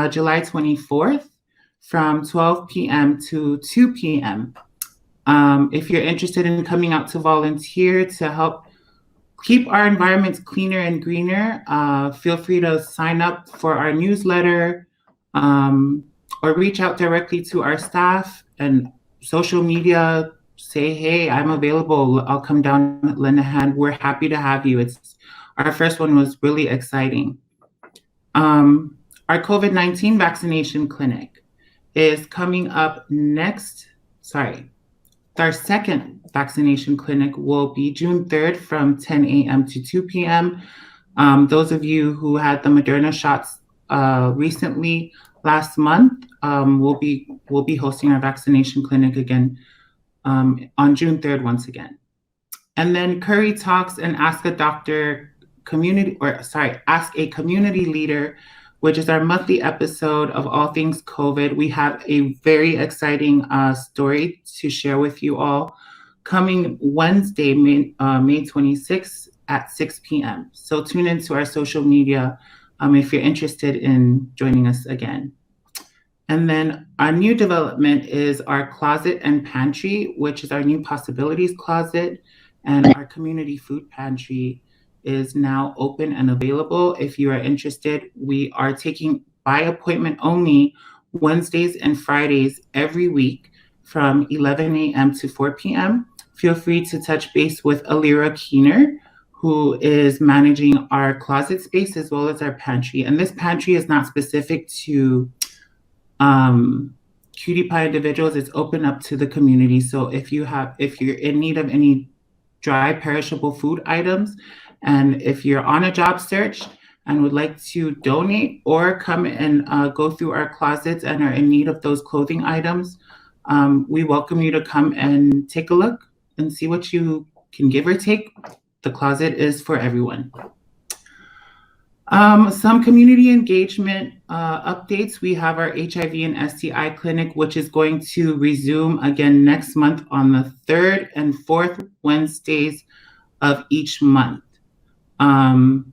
July 24th, from 12 p.m. to 2 p.m. If you're interested in coming out to volunteer to help keep our environments cleaner and greener, feel free to sign up for our newsletter, or reach out directly to our staff and social media. Say, hey, I'm available. I'll come down, lend a hand. We're happy to have you. Our first one was really exciting. Our COVID-19 vaccination clinic is coming up next. Our second vaccination clinic will be June 3rd from 10 a.m. to 2 p.m. Those of you who had the Moderna shots recently last month, we'll be hosting our vaccination clinic again on June 3rd once again. And then Curry Talks and Ask a Community Leader, which is our monthly episode of all things COVID. We have a very exciting story to share with you all coming Wednesday, May 26th at 6 p.m. So tune into our social media if you're interested in joining us again. And then our new development is our closet and pantry, which is our new possibilities closet, and our community food pantry is now open and available. If you are interested, we are taking by appointment only Wednesdays and Fridays every week from 11 a.m. to 4 p.m. Feel free to touch base with Alira Keener, who is managing our closet space as well as our pantry. And this pantry is not specific to Cutie Pie individuals. It's open up to the community. So if you're in need of any dry perishable food items, and if you're on a job search and would like to donate or come and go through our closets and are in need of those clothing items, we welcome you to come and take a look and see what you can give or take. The closet is for everyone. Some community engagement updates. We have our HIV and STI clinic, which is going to resume again next month on the 3rd and 4th Wednesdays of each month. And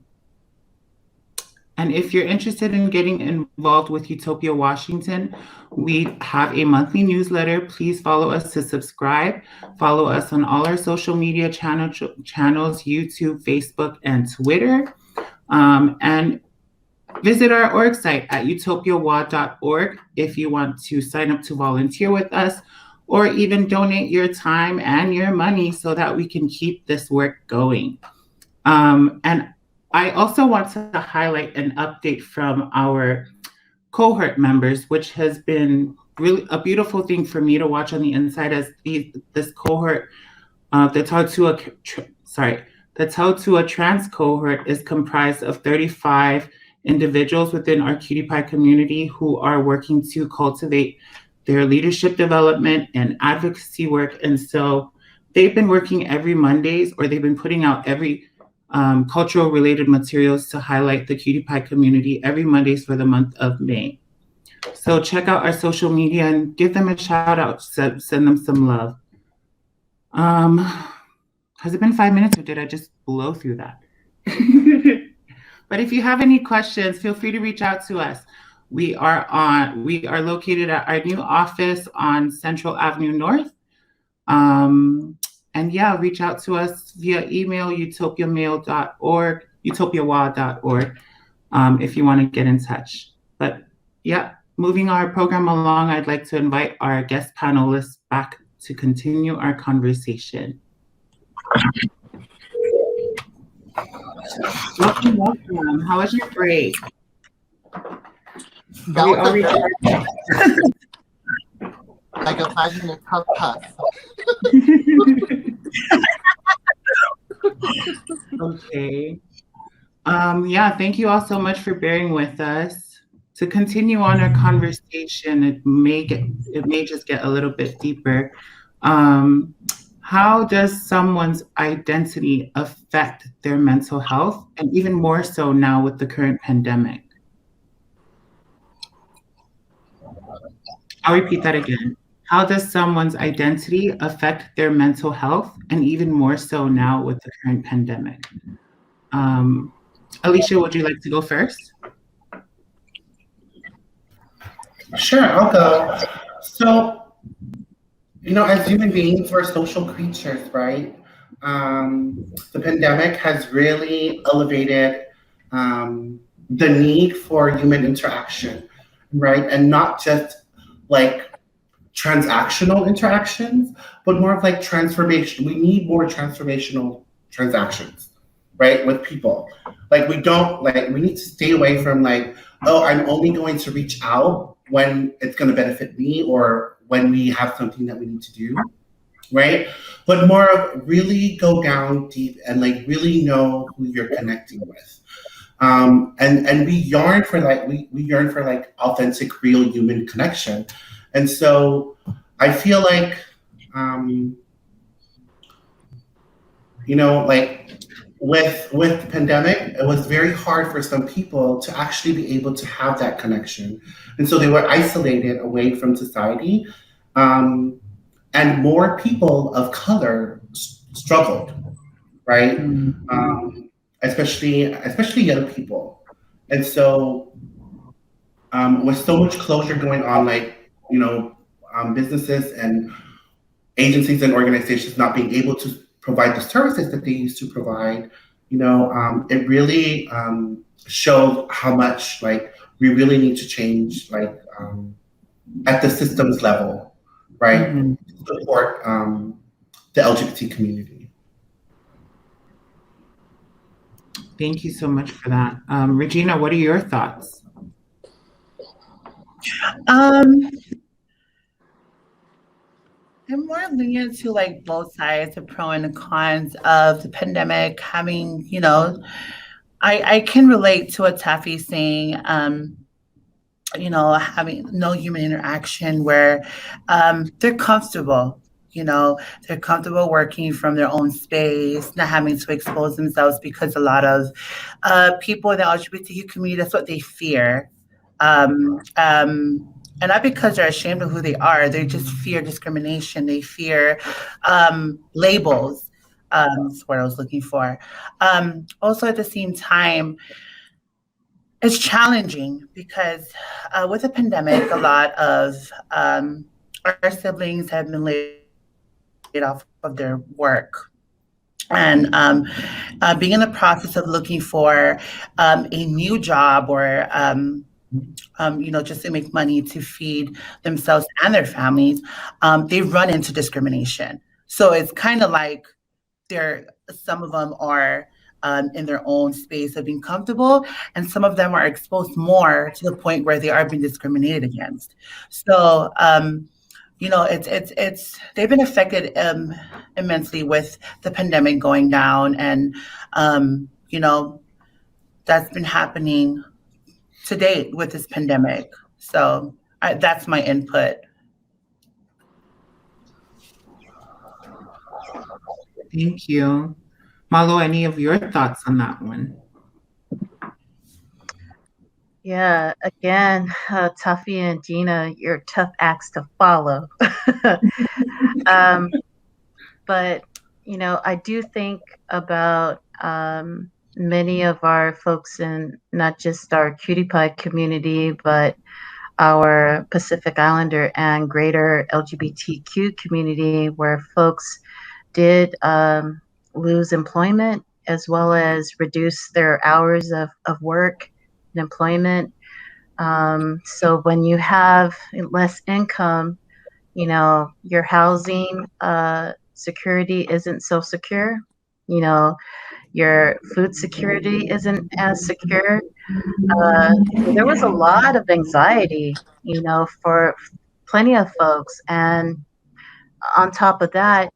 if you're interested in getting involved with Utopia Washington, we have a monthly newsletter. Please follow us to subscribe. Follow us on all our social media channels, YouTube, Facebook, and Twitter. And visit our org site at utopiawa.org if you want to sign up to volunteer with us, or even donate your time and your money so that we can keep this work going. And I also want to highlight an update from our cohort members, which has been really a beautiful thing for me to watch on the inside, as this cohort, the Tau to a Trans cohort is comprised of 35 individuals within our Cutie Pie community who are working to cultivate their leadership development and advocacy work. And so they've been working every Mondays, or they've been putting out every cultural related materials to highlight the Cutie Pie community every Mondays for the month of May. So check out our social media and give them a shout out, send them some love. Has it been 5 minutes, or did I just blow through that? But if you have any questions, feel free to reach out to us. We are located at our new office on Central Avenue North. And yeah, reach out to us via email, utopiamail.org, utopiawa.org, if you want to get in touch. But yeah, moving our program along, I'd like to invite our guest panelists back to continue our conversation. Welcome, welcome. How was your break? Like a 5-minute puff. Okay. Yeah, thank you all so much for bearing with us. To continue on our conversation, it may just get a little bit deeper. How does someone's identity affect their mental health, and even more so now with the current pandemic? I'll repeat that again. How does someone's identity affect their mental health, and even more so now with the current pandemic? Alicia, would you like to go first? Sure, I'll go. So, as human beings, we're social creatures, right? The pandemic has really elevated the need for human interaction, right? And not just like transactional interactions, but more of like transformation. We need more transformational transactions, right? With people. Like we need to stay away from like, oh, I'm only going to reach out when it's going to benefit me or when we have something that we need to do, right? But more of really go down deep and like really know who you're connecting with. And we yearn for like authentic, real human connection. And so I feel like, like with the pandemic, it was very hard for some people to actually be able to have that connection. And so they were isolated away from society. And more people of color struggled, right? Especially young people. And so with so much closure going on, like, businesses and agencies and organizations not being able to provide the services that they used to provide, it really showed how much like we really need to change, like at the systems level, right? To support the LGBT community. Thank you so much for that. Regina, what are your thoughts? I'm more lenient to like both sides, the pro and the cons of the pandemic. Having, I can relate to what Taffy's saying. Having no human interaction where they're comfortable. They're comfortable working from their own space, not having to expose themselves because a lot of people in the LGBTQ community, that's what they fear. And not because they're ashamed of who they are, they just fear discrimination. They fear labels. That's what I was looking for. Also, at the same time, it's challenging because with the pandemic, a lot of our siblings have been laid off of their work. And being in the process of looking for a new job or just to make money to feed themselves and their families, they run into discrimination. So it's kind of like some of them are in their own space of being comfortable, and some of them are exposed more to the point where they are being discriminated against. So, it's they've been affected immensely with the pandemic going down, and that's been happening to date with this pandemic. So that's my input. Thank you. Malo, any of your thoughts on that one? Yeah, again, Tuffy and Gina, you're tough acts to follow. But, I do think about many of our folks in not just our cutie pie community, but our Pacific Islander and greater LGBTQ community, where folks did lose employment as well as reduce their hours of work and employment. So when you have less income, your housing security isn't so secure. You know, your food security isn't as secure. There was a lot of anxiety, for plenty of folks. And on top of that,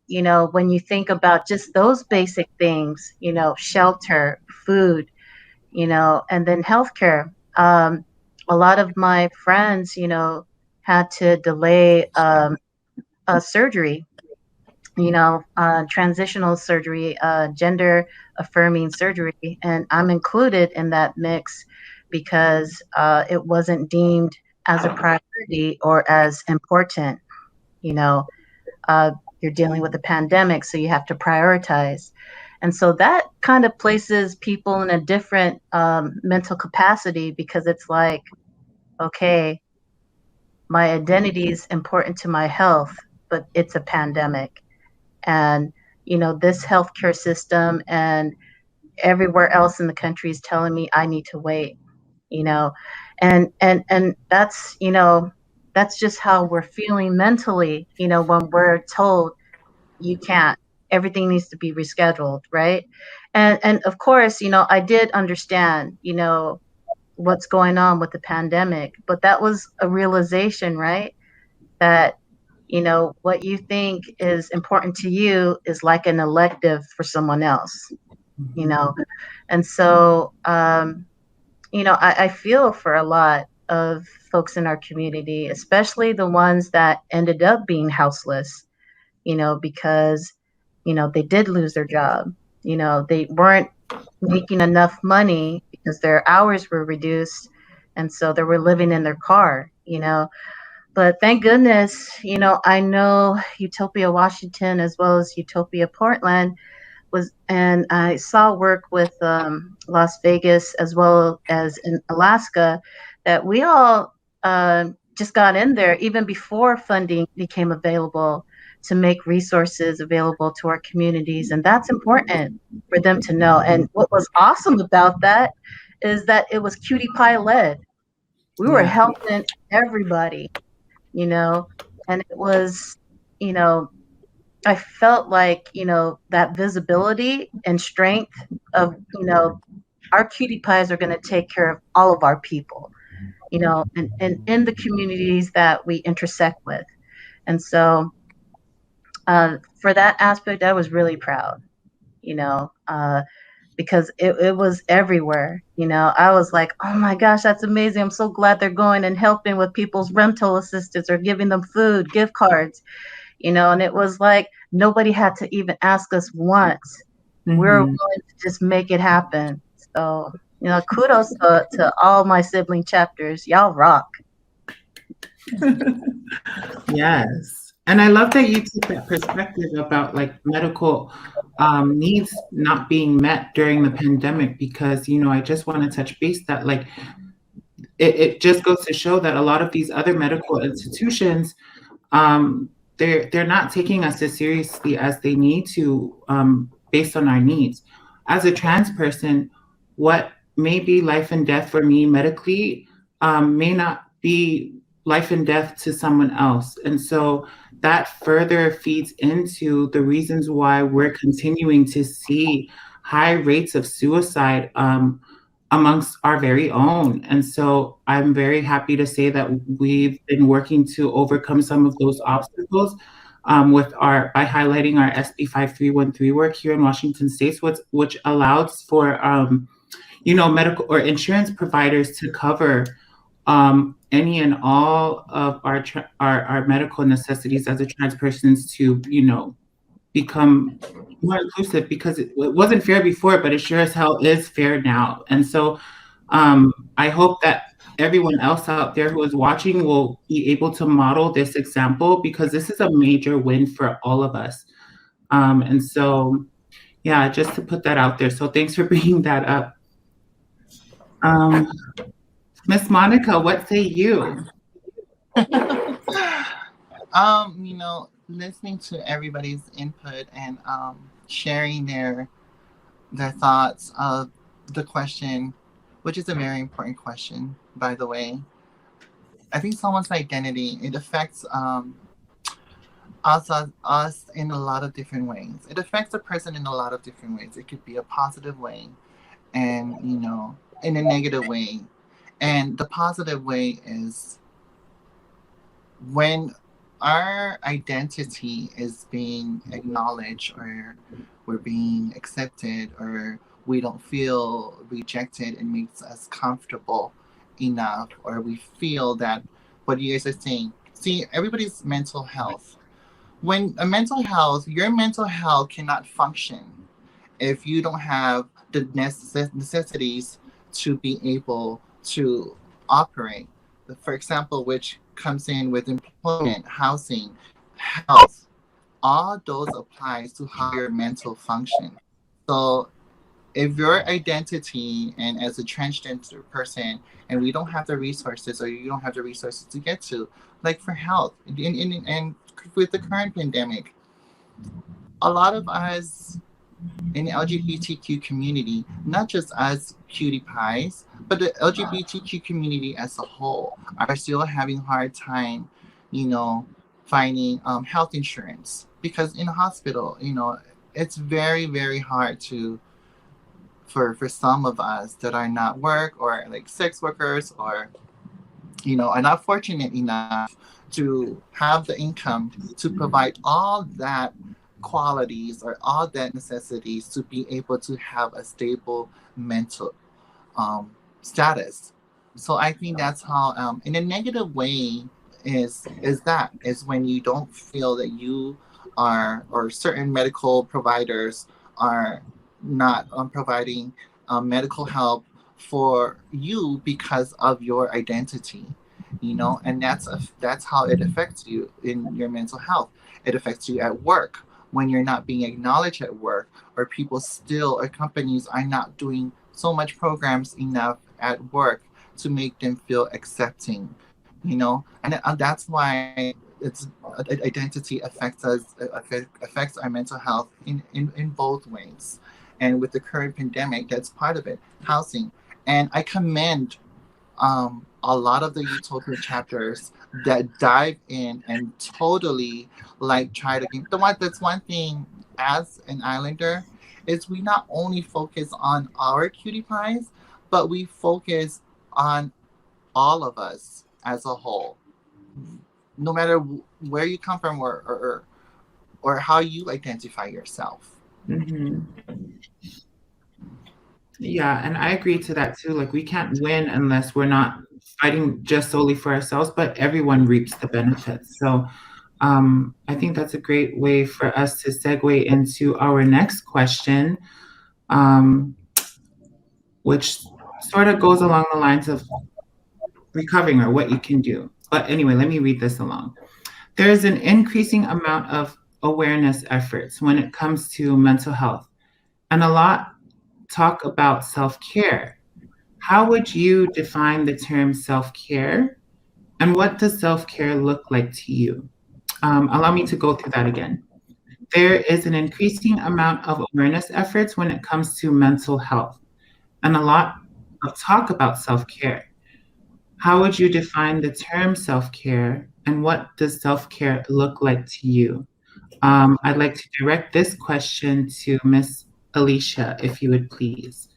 when you think about just those basic things, shelter, food, and then healthcare. A lot of my friends, had to delay a surgery, transitional surgery, gender affirming surgery. And I'm included in that mix because it wasn't deemed as a priority or as important. You know, you're dealing with a pandemic, so you have to prioritize. And so that kind of places people in a different mental capacity because it's like, okay, my identity is important to my health, but it's a pandemic. And, this healthcare system and everywhere else in the country is telling me I need to wait, you know, and that's just how we're feeling mentally, when we're told you can't, everything needs to be rescheduled, right? And of course, I did understand, what's going on with the pandemic, but that was a realization, right? That what you think is important to you is like an elective for someone else, you know and so I feel for a lot of folks in our community, especially the ones that ended up being houseless, because they did lose their job. They weren't making enough money because their hours were reduced, and so they were living in their car. But thank goodness, I know Utopia Washington as well as Utopia Portland and I saw work with Las Vegas as well as in Alaska, that we all just got in there even before funding became available to make resources available to our communities. And that's important for them to know. And what was awesome about that is that it was cutie pie led. We were helping everybody, and it was, I felt like, that visibility and strength of, our cutie pies are going to take care of all of our people, and in the communities that we intersect with. And so for that aspect, I was really proud, because it was everywhere. I was like, oh my gosh, that's amazing. I'm so glad they're going and helping with people's rental assistance or giving them food, gift cards. And it was like nobody had to even ask us once. We were willing to just make it happen. So, kudos to all my sibling chapters. Y'all rock. Yes. And I love that you took that perspective about like medical needs not being met during the pandemic, because, I just want to touch base that like it just goes to show that a lot of these other medical institutions, they're not taking us as seriously as they need to, based on our needs. As a trans person, what may be life and death for me medically may not be life and death to someone else. And so that further feeds into the reasons why we're continuing to see high rates of suicide amongst our very own. And so I'm very happy to say that we've been working to overcome some of those obstacles by highlighting our SB 5313 work here in Washington State, which allows for medical or insurance providers to cover any and all of our medical necessities as a trans persons to become more inclusive, because it wasn't fair before, but it sure as hell is fair now. And so I hope that everyone else out there who is watching will be able to model this example, because this is a major win for all of us. And so Yeah, just to put that out there. So thanks for bringing that up. Miss Monica, what say you? Listening to everybody's input and sharing their thoughts of the question, which is a very important question, by the way. I think someone's identity, it affects us in a lot of different ways. It affects a person in a lot of different ways. It could be a positive way and, in a negative way. And the positive way is when our identity is being acknowledged, or we're being accepted, or we don't feel rejected, it makes us comfortable enough, or we feel that what you guys are saying. See, everybody's mental health. When your mental health cannot function if you don't have the necessities to be able to operate. For example, which comes in with employment, housing, health. All those applies to how your mental function. So if your identity and as a transgender person and we don't have the resources, or you don't have the resources to get to, like for health, and with the current pandemic, a lot of us in the LGBTQ community, not just as cutie pies, but the LGBTQ community as a whole are still having a hard time, finding health insurance, because in a hospital, it's very, very hard for some of us that are not work, or like sex workers, or are not fortunate enough to have the income to provide all that qualities or all that necessities to be able to have a stable mental status. So I think that's how, in a negative way, is when you don't feel that you are, or certain medical providers are not providing medical help for you because of your identity, and that's how it affects you in your mental health. It affects you at work when you're not being acknowledged at work, or companies are not doing so much programs enough at work to make them feel accepting, and that's why it's identity affects our mental health in both ways. And with the current pandemic, that's part of it. Housing. And I commend a lot of the Utopia chapters that dive in and totally try to get that's one thing as an islander, is we not only focus on our cutie pies, but we focus on all of us as a whole, no matter where you come from, or how you identify yourself. Mm-hmm. Yeah, and I agree to that too. Like, we can't win unless we're not fighting just solely for ourselves, but everyone reaps the benefits. So I think that's a great way for us to segue into our next question, which sort of goes along the lines of recovering, or what you can do. But anyway, let me read this along. There is an increasing amount of awareness efforts when it comes to mental health, and a lot talk about self-care. How would you define the term self-care, and what does self-care look like to you? Allow me to go through that again. There is an increasing amount of awareness efforts when it comes to mental health, and a lot of talk about self-care. How would you define the term self-care, and what does self-care look like to you? I'd like to direct this question to Miss Alicia, if you would please.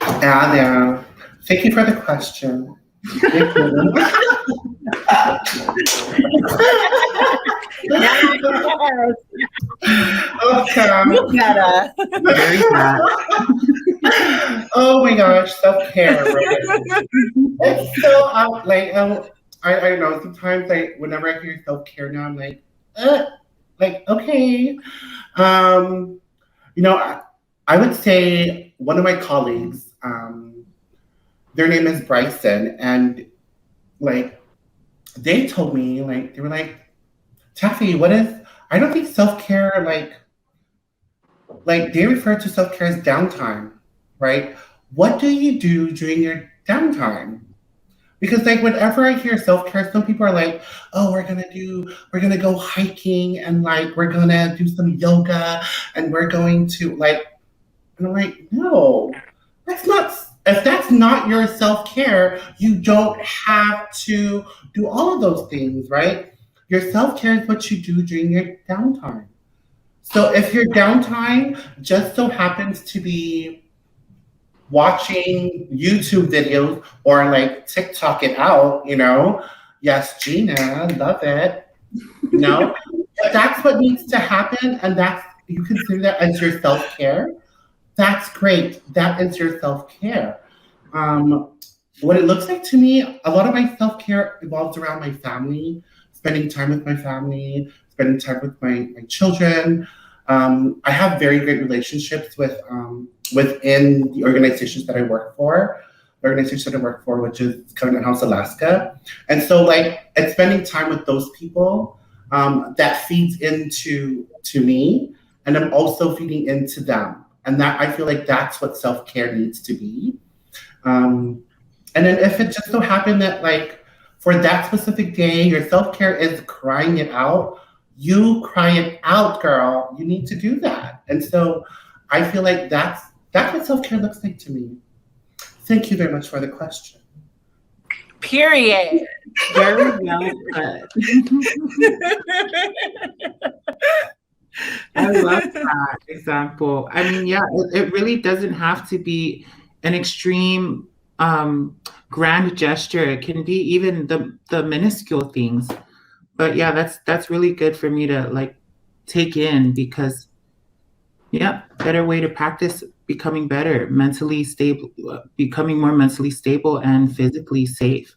Yeah. Thank you for the question. Okay. Very bad. Oh my gosh, self-care. Right? It's so I don't know. Sometimes whenever I hear self-care now, I'm okay. I would say one of my colleagues, their name is Bryson, and they told me, they were like, Taffy, what is I don't think self-care, like they refer to self-care as downtime, right? What do you do during your downtime? Because like whenever I hear self-care, some people are like, oh, we're gonna go hiking and like we're gonna do some yoga and we're going to like, and I'm like, no, that's not, if that's not your self-care, you don't have to do all of those things, right? Your self-care is what you do during your downtime. So if your downtime just so happens to be watching YouTube videos or like TikTok it out, yes, Gina, love it, But that's what needs to happen, and that's you consider that as your self care. That's great. That is your self care. Um, what it looks like to me, a lot of my self care revolves around my family, spending time with my family, spending time with my children. I have very great relationships within the organizations that I work for. The organization that I work for, which is Covenant House Alaska, and so like it's spending time with those people that feeds into me, and I'm also feeding into them, and that I feel like that's what self care needs to be. Um, and then if it just so happened that like for that specific day, your self care is crying it out, you cry it out, girl. You need to do that. And so I feel like that's what self care looks like to me. Thank you very much for the question. Period. Very well put. I love that example. I mean, yeah, it really doesn't have to be an extreme grand gesture. It can be even the minuscule things. But yeah, that's really good for me to like take in because yeah, better way to practice becoming better, mentally stable, becoming more mentally stable and physically safe.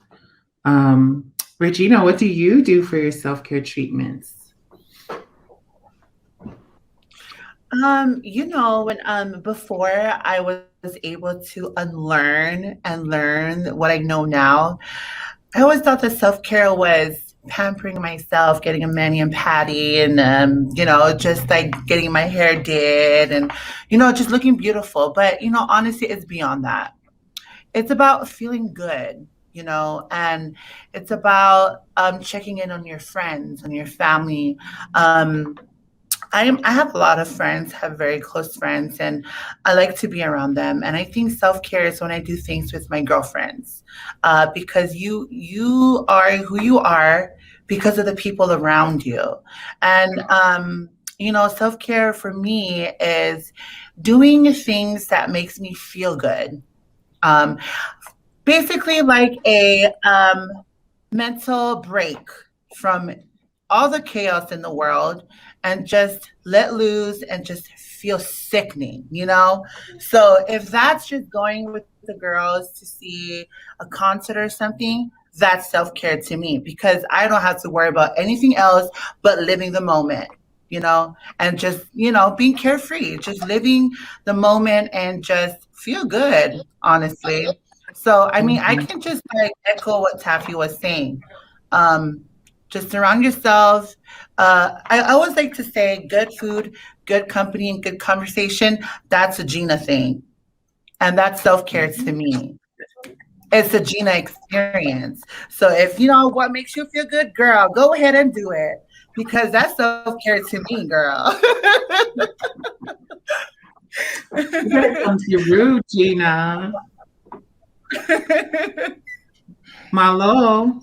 Regina, what do you do for your self-care treatments? When before I was able to unlearn and learn what I know now, I always thought that self-care was pampering myself, getting a mani and patty, and just like getting my hair did, and just looking beautiful. But honestly, it's beyond that. It's about feeling good, and it's about checking in on your friends, on your family. I have a lot of friends, have very close friends, and I like to be around them. And I think self care is when I do things with my girlfriends, because you are who you are because of the people around you. And self care for me is doing things that makes me feel good. Um, Basically, like a mental break from all the chaos in the world and just let loose and just feel sickening. So if that's just going with the girls to see a concert or something, that's self-care to me because I don't have to worry about anything else but living the moment, and just, being carefree, just living the moment and just feel good, honestly. So, I mean, I can just like echo what Taffy was saying. Um, just surround yourself. I always like to say good food, good company, and good conversation. That's a Gina thing. And that's self-care to me. It's a Gina experience. So if you know what makes you feel good, girl, go ahead and do it. Because that's self-care to me, girl. You gotta come to your root, Gina. Malo,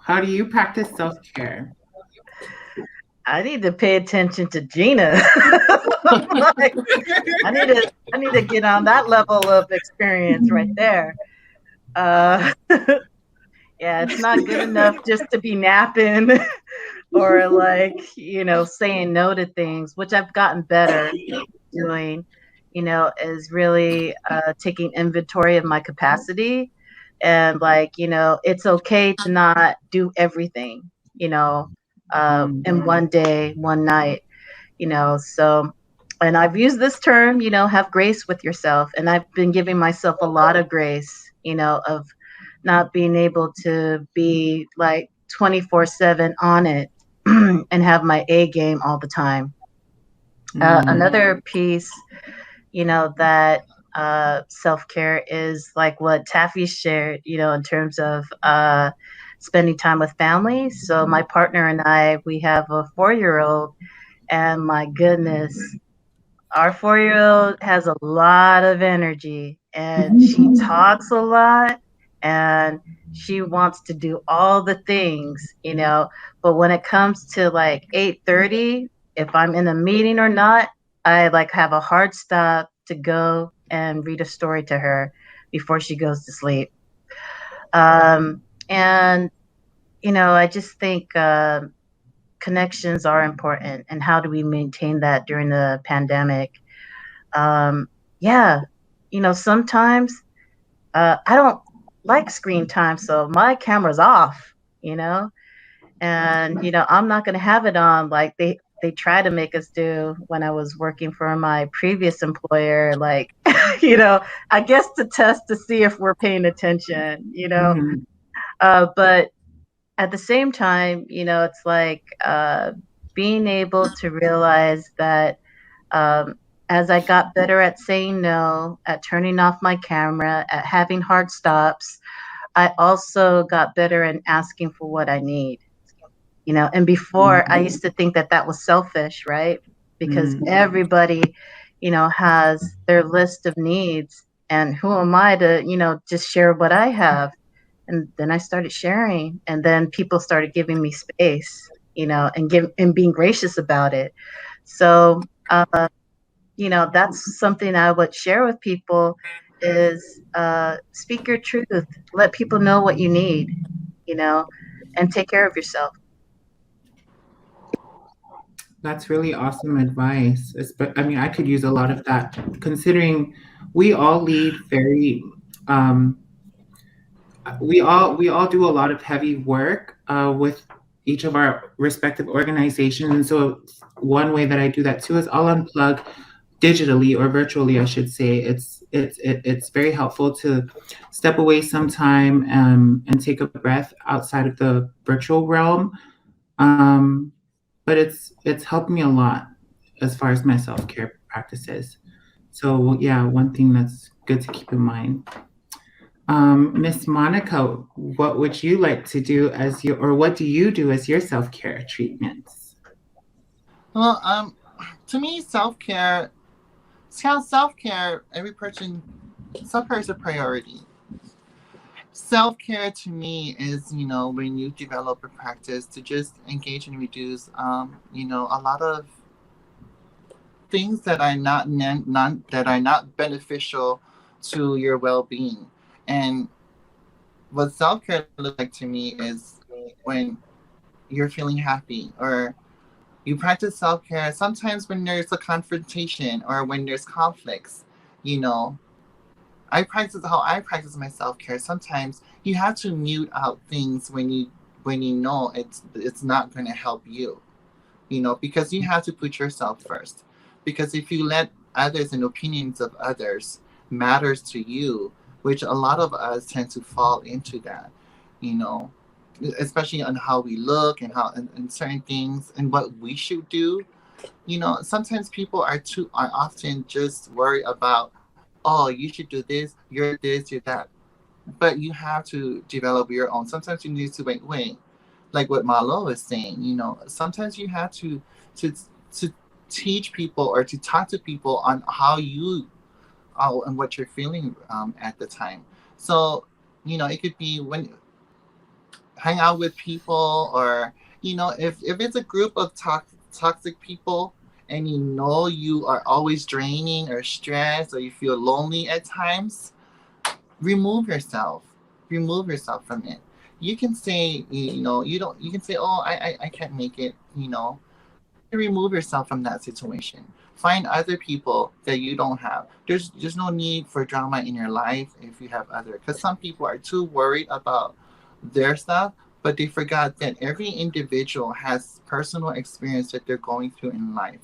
how do you practice self-care? I need to pay attention to Gina. Like, I need to get on that level of experience right there. Yeah, it's not good enough just to be napping or like, saying no to things, which I've gotten better doing, is really taking inventory of my capacity and like, it's okay to not do everything, in one day, one night, so, and I've used this term, have grace with yourself. And I've been giving myself a lot of grace, of not being able to be like 24/7 on it. and have my A game all the time. Another piece, that self-care is like what Taffy shared, in terms of spending time with family. So my partner and I, we have a 4-year-old, and my goodness, our 4-year-old has a lot of energy, and she talks a lot, and she wants to do all the things. But when it comes to like 8:30, if I'm in a meeting or not, I like have a hard stop to go and read a story to her before she goes to sleep. And I just think connections are important, and how do we maintain that during the pandemic? Yeah, sometimes I don't like screen time, so my camera's off, and I'm not going to have it on like they try to make us do when I was working for my previous employer, like I guess to test to see if we're paying attention. But at the same time, it's like being able to realize that as I got better at saying no, at turning off my camera, at having hard stops, I also got better in asking for what I need. And before I used to think that that was selfish, right? Because everybody, has their list of needs, and who am I to, just share what I have? And then I started sharing, and then people started giving me space, and being gracious about it. So, that's something I would share with people is speak your truth, let people know what you need, and take care of yourself. That's really awesome advice. I mean, I could use a lot of that, considering we all lead very, we all do a lot of heavy work with each of our respective organizations. And so one way that I do that too is I'll unplug digitally or virtually, I should say. It's very helpful to step away sometime and take a breath outside of the virtual realm. But it's helped me a lot as far as my self-care practices. So yeah, one thing that's good to keep in mind. Miss Monica, what would you like to do or what do you do as your self-care treatments? Well, to me, self-care, every person, self-care is a priority. Self-care to me is, when you develop a practice to just engage and reduce, a lot of things that are not beneficial to your well-being. And what self-care looks like to me is when you're feeling happy, or you practice self-care sometimes when there's a confrontation or when there's conflicts. you know I practice how I practice my self-care. Sometimes you have to mute out things when you know it's not going to help you, because you have to put yourself first. Because if you let others and opinions of others matters to you, which a lot of us tend to fall into that, you know, especially on how we look and and certain things and what we should do. Sometimes people are often just worried about, oh, you should do this, you're that. But you have to develop your own. Sometimes you need to wait, like what Malo was saying. Sometimes you have to to teach people or to talk to people on and what you're feeling at the time. So it could be when hang out with people, or if it's a group of toxic people, and you are always draining or stressed, or you feel lonely at times, remove yourself from it. You can say, you can say, oh, I can't make it. You can remove yourself from that situation. Find other people that you don't have. There's no need for drama in your life if you have other, because some people are too worried about their stuff, but they forgot that every individual has personal experience that they're going through in life.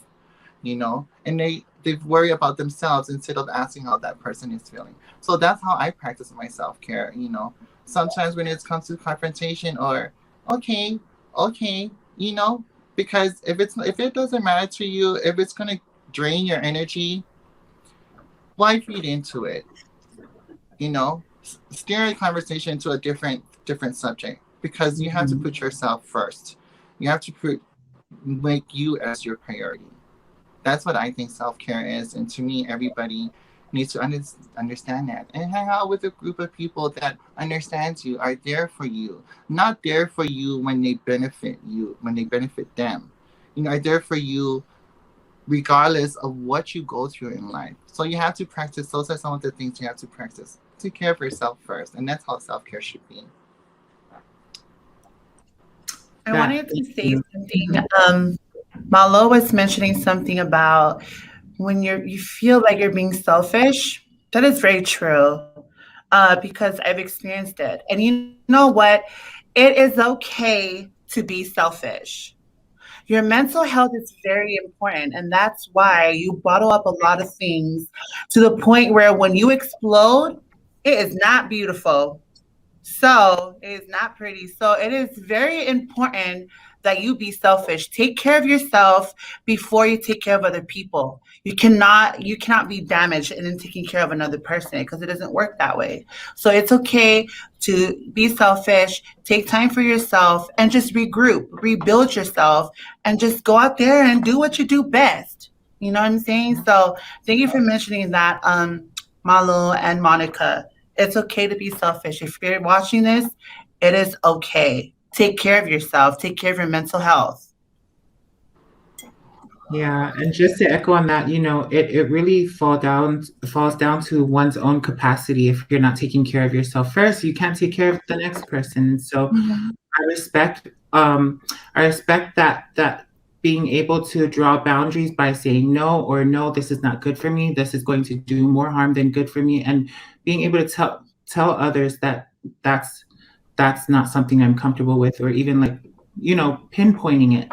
And they worry about themselves instead of asking how that person is feeling. So that's how I practice my self-care. Sometimes when it comes to confrontation, or okay, Because if it doesn't matter to you, if it's gonna drain your energy, why feed into it? You know, steer a conversation to a different subject, because you have to put yourself first. You have to make you as your priority. That's what I think self-care is, and to me, everybody needs to understand that and hang out with a group of people that understands you, are there for you, not there for you when they benefit them. You know, are there for you regardless of what you go through in life. So you have to practice. Those are some of the things you have to practice. Take care of yourself first, and that's how self-care should be. I wanted to say something. Malo was mentioning something about when you feel like you're being selfish. That is very true, because I've experienced it. And you know what? It is okay to be selfish. Your mental health is very important, and that's why you bottle up a lot of things to the point where when you explode, it is not beautiful. So it is not pretty. So it is very important that you be selfish. Take care of yourself before you take care of other people. You cannot be damaged and then taking care of another person, because it doesn't work that way. So it's okay to be selfish, take time for yourself, and just regroup, rebuild yourself, and just go out there and do what you do best. You know what I'm saying? So thank you for mentioning that, Malu and Monica. It's okay to be selfish. If you're watching this, it is okay. Take care of yourself. Take care of your mental health. Yeah, and just to echo on that, you know, it really falls down to one's own capacity. If you're not taking care of yourself first, you can't take care of the next person. And so I respect that being able to draw boundaries by saying no, or no, this is not good for me. This is going to do more harm than good for me, and being able to tell others that that's not something I'm comfortable with, or even, like, you know, pinpointing it.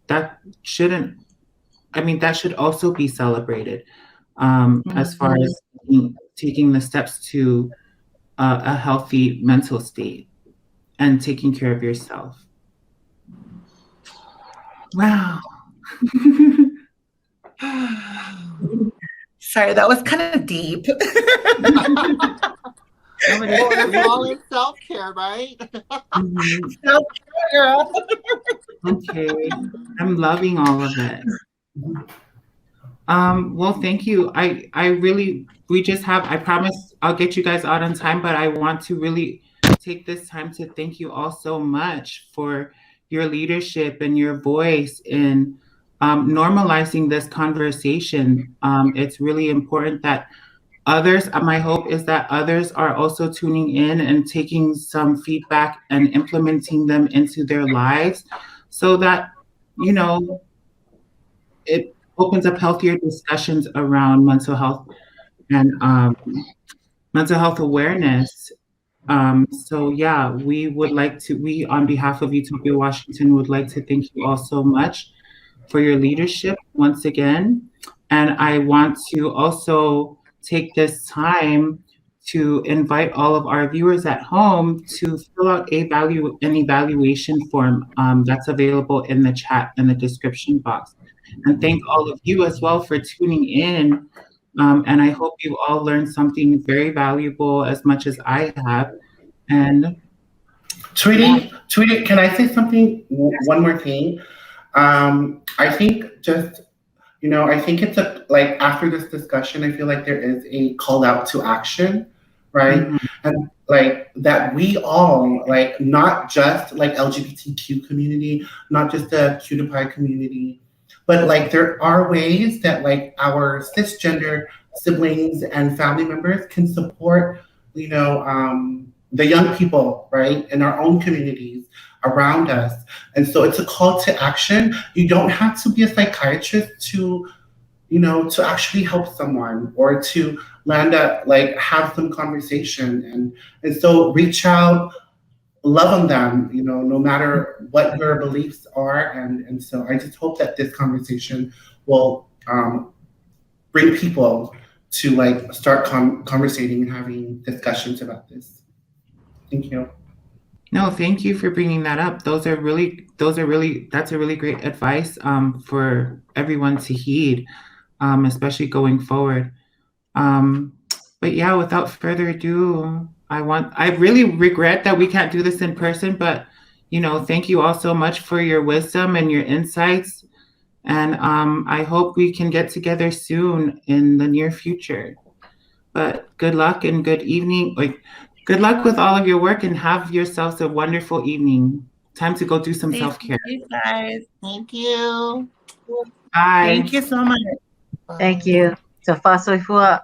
That should also be celebrated, as far as taking the steps to a healthy mental state and taking care of yourself. Wow. Sorry, that was kind of deep. It's all in self-care, right? Self-care, girl. Okay, I'm loving all of it. Well, thank you. I promise I'll get you guys out on time, but I want to really take this time to thank you all so much for your leadership and your voice in normalizing this conversation. It's really important that my hope is that others are also tuning in and taking some feedback and implementing them into their lives, so that, you know, it opens up healthier discussions around mental health and mental health awareness. So yeah, we on behalf of Utopia Washington would like to thank you all so much for your leadership once again. And I want to also take this time to invite all of our viewers at home to fill out an evaluation form that's available in the chat in the description box. And thank all of you as well for tuning in. And I hope you all learned something very valuable as much as I have. And Tweety, can I say something? One more thing. I think I think it's after this discussion, I feel like there is a call out to action, right? And that we all, not just LGBTQ community, not just the QTPI community, but there are ways that our cisgender siblings and family members can support, the young people, right, in our own communities around us. And so it's a call to action. You don't have to be a psychiatrist to actually help someone, or to have some conversation. And so reach out, love on them, no matter what your beliefs are. And so I just hope that this conversation will bring people to start conversating and having discussions about this. Thank you. No, thank you for bringing that up. That's a really great advice for everyone to heed, especially going forward. But yeah, without further ado, I really regret that we can't do this in person, but thank you all so much for your wisdom and your insights. And I hope we can get together soon in the near future. But good luck and good evening. Good luck with all of your work and have yourselves a wonderful evening. Time to go do some self-care. Thank you, guys. Thank you. Bye. Thank you so much. Thank you. So far, so far.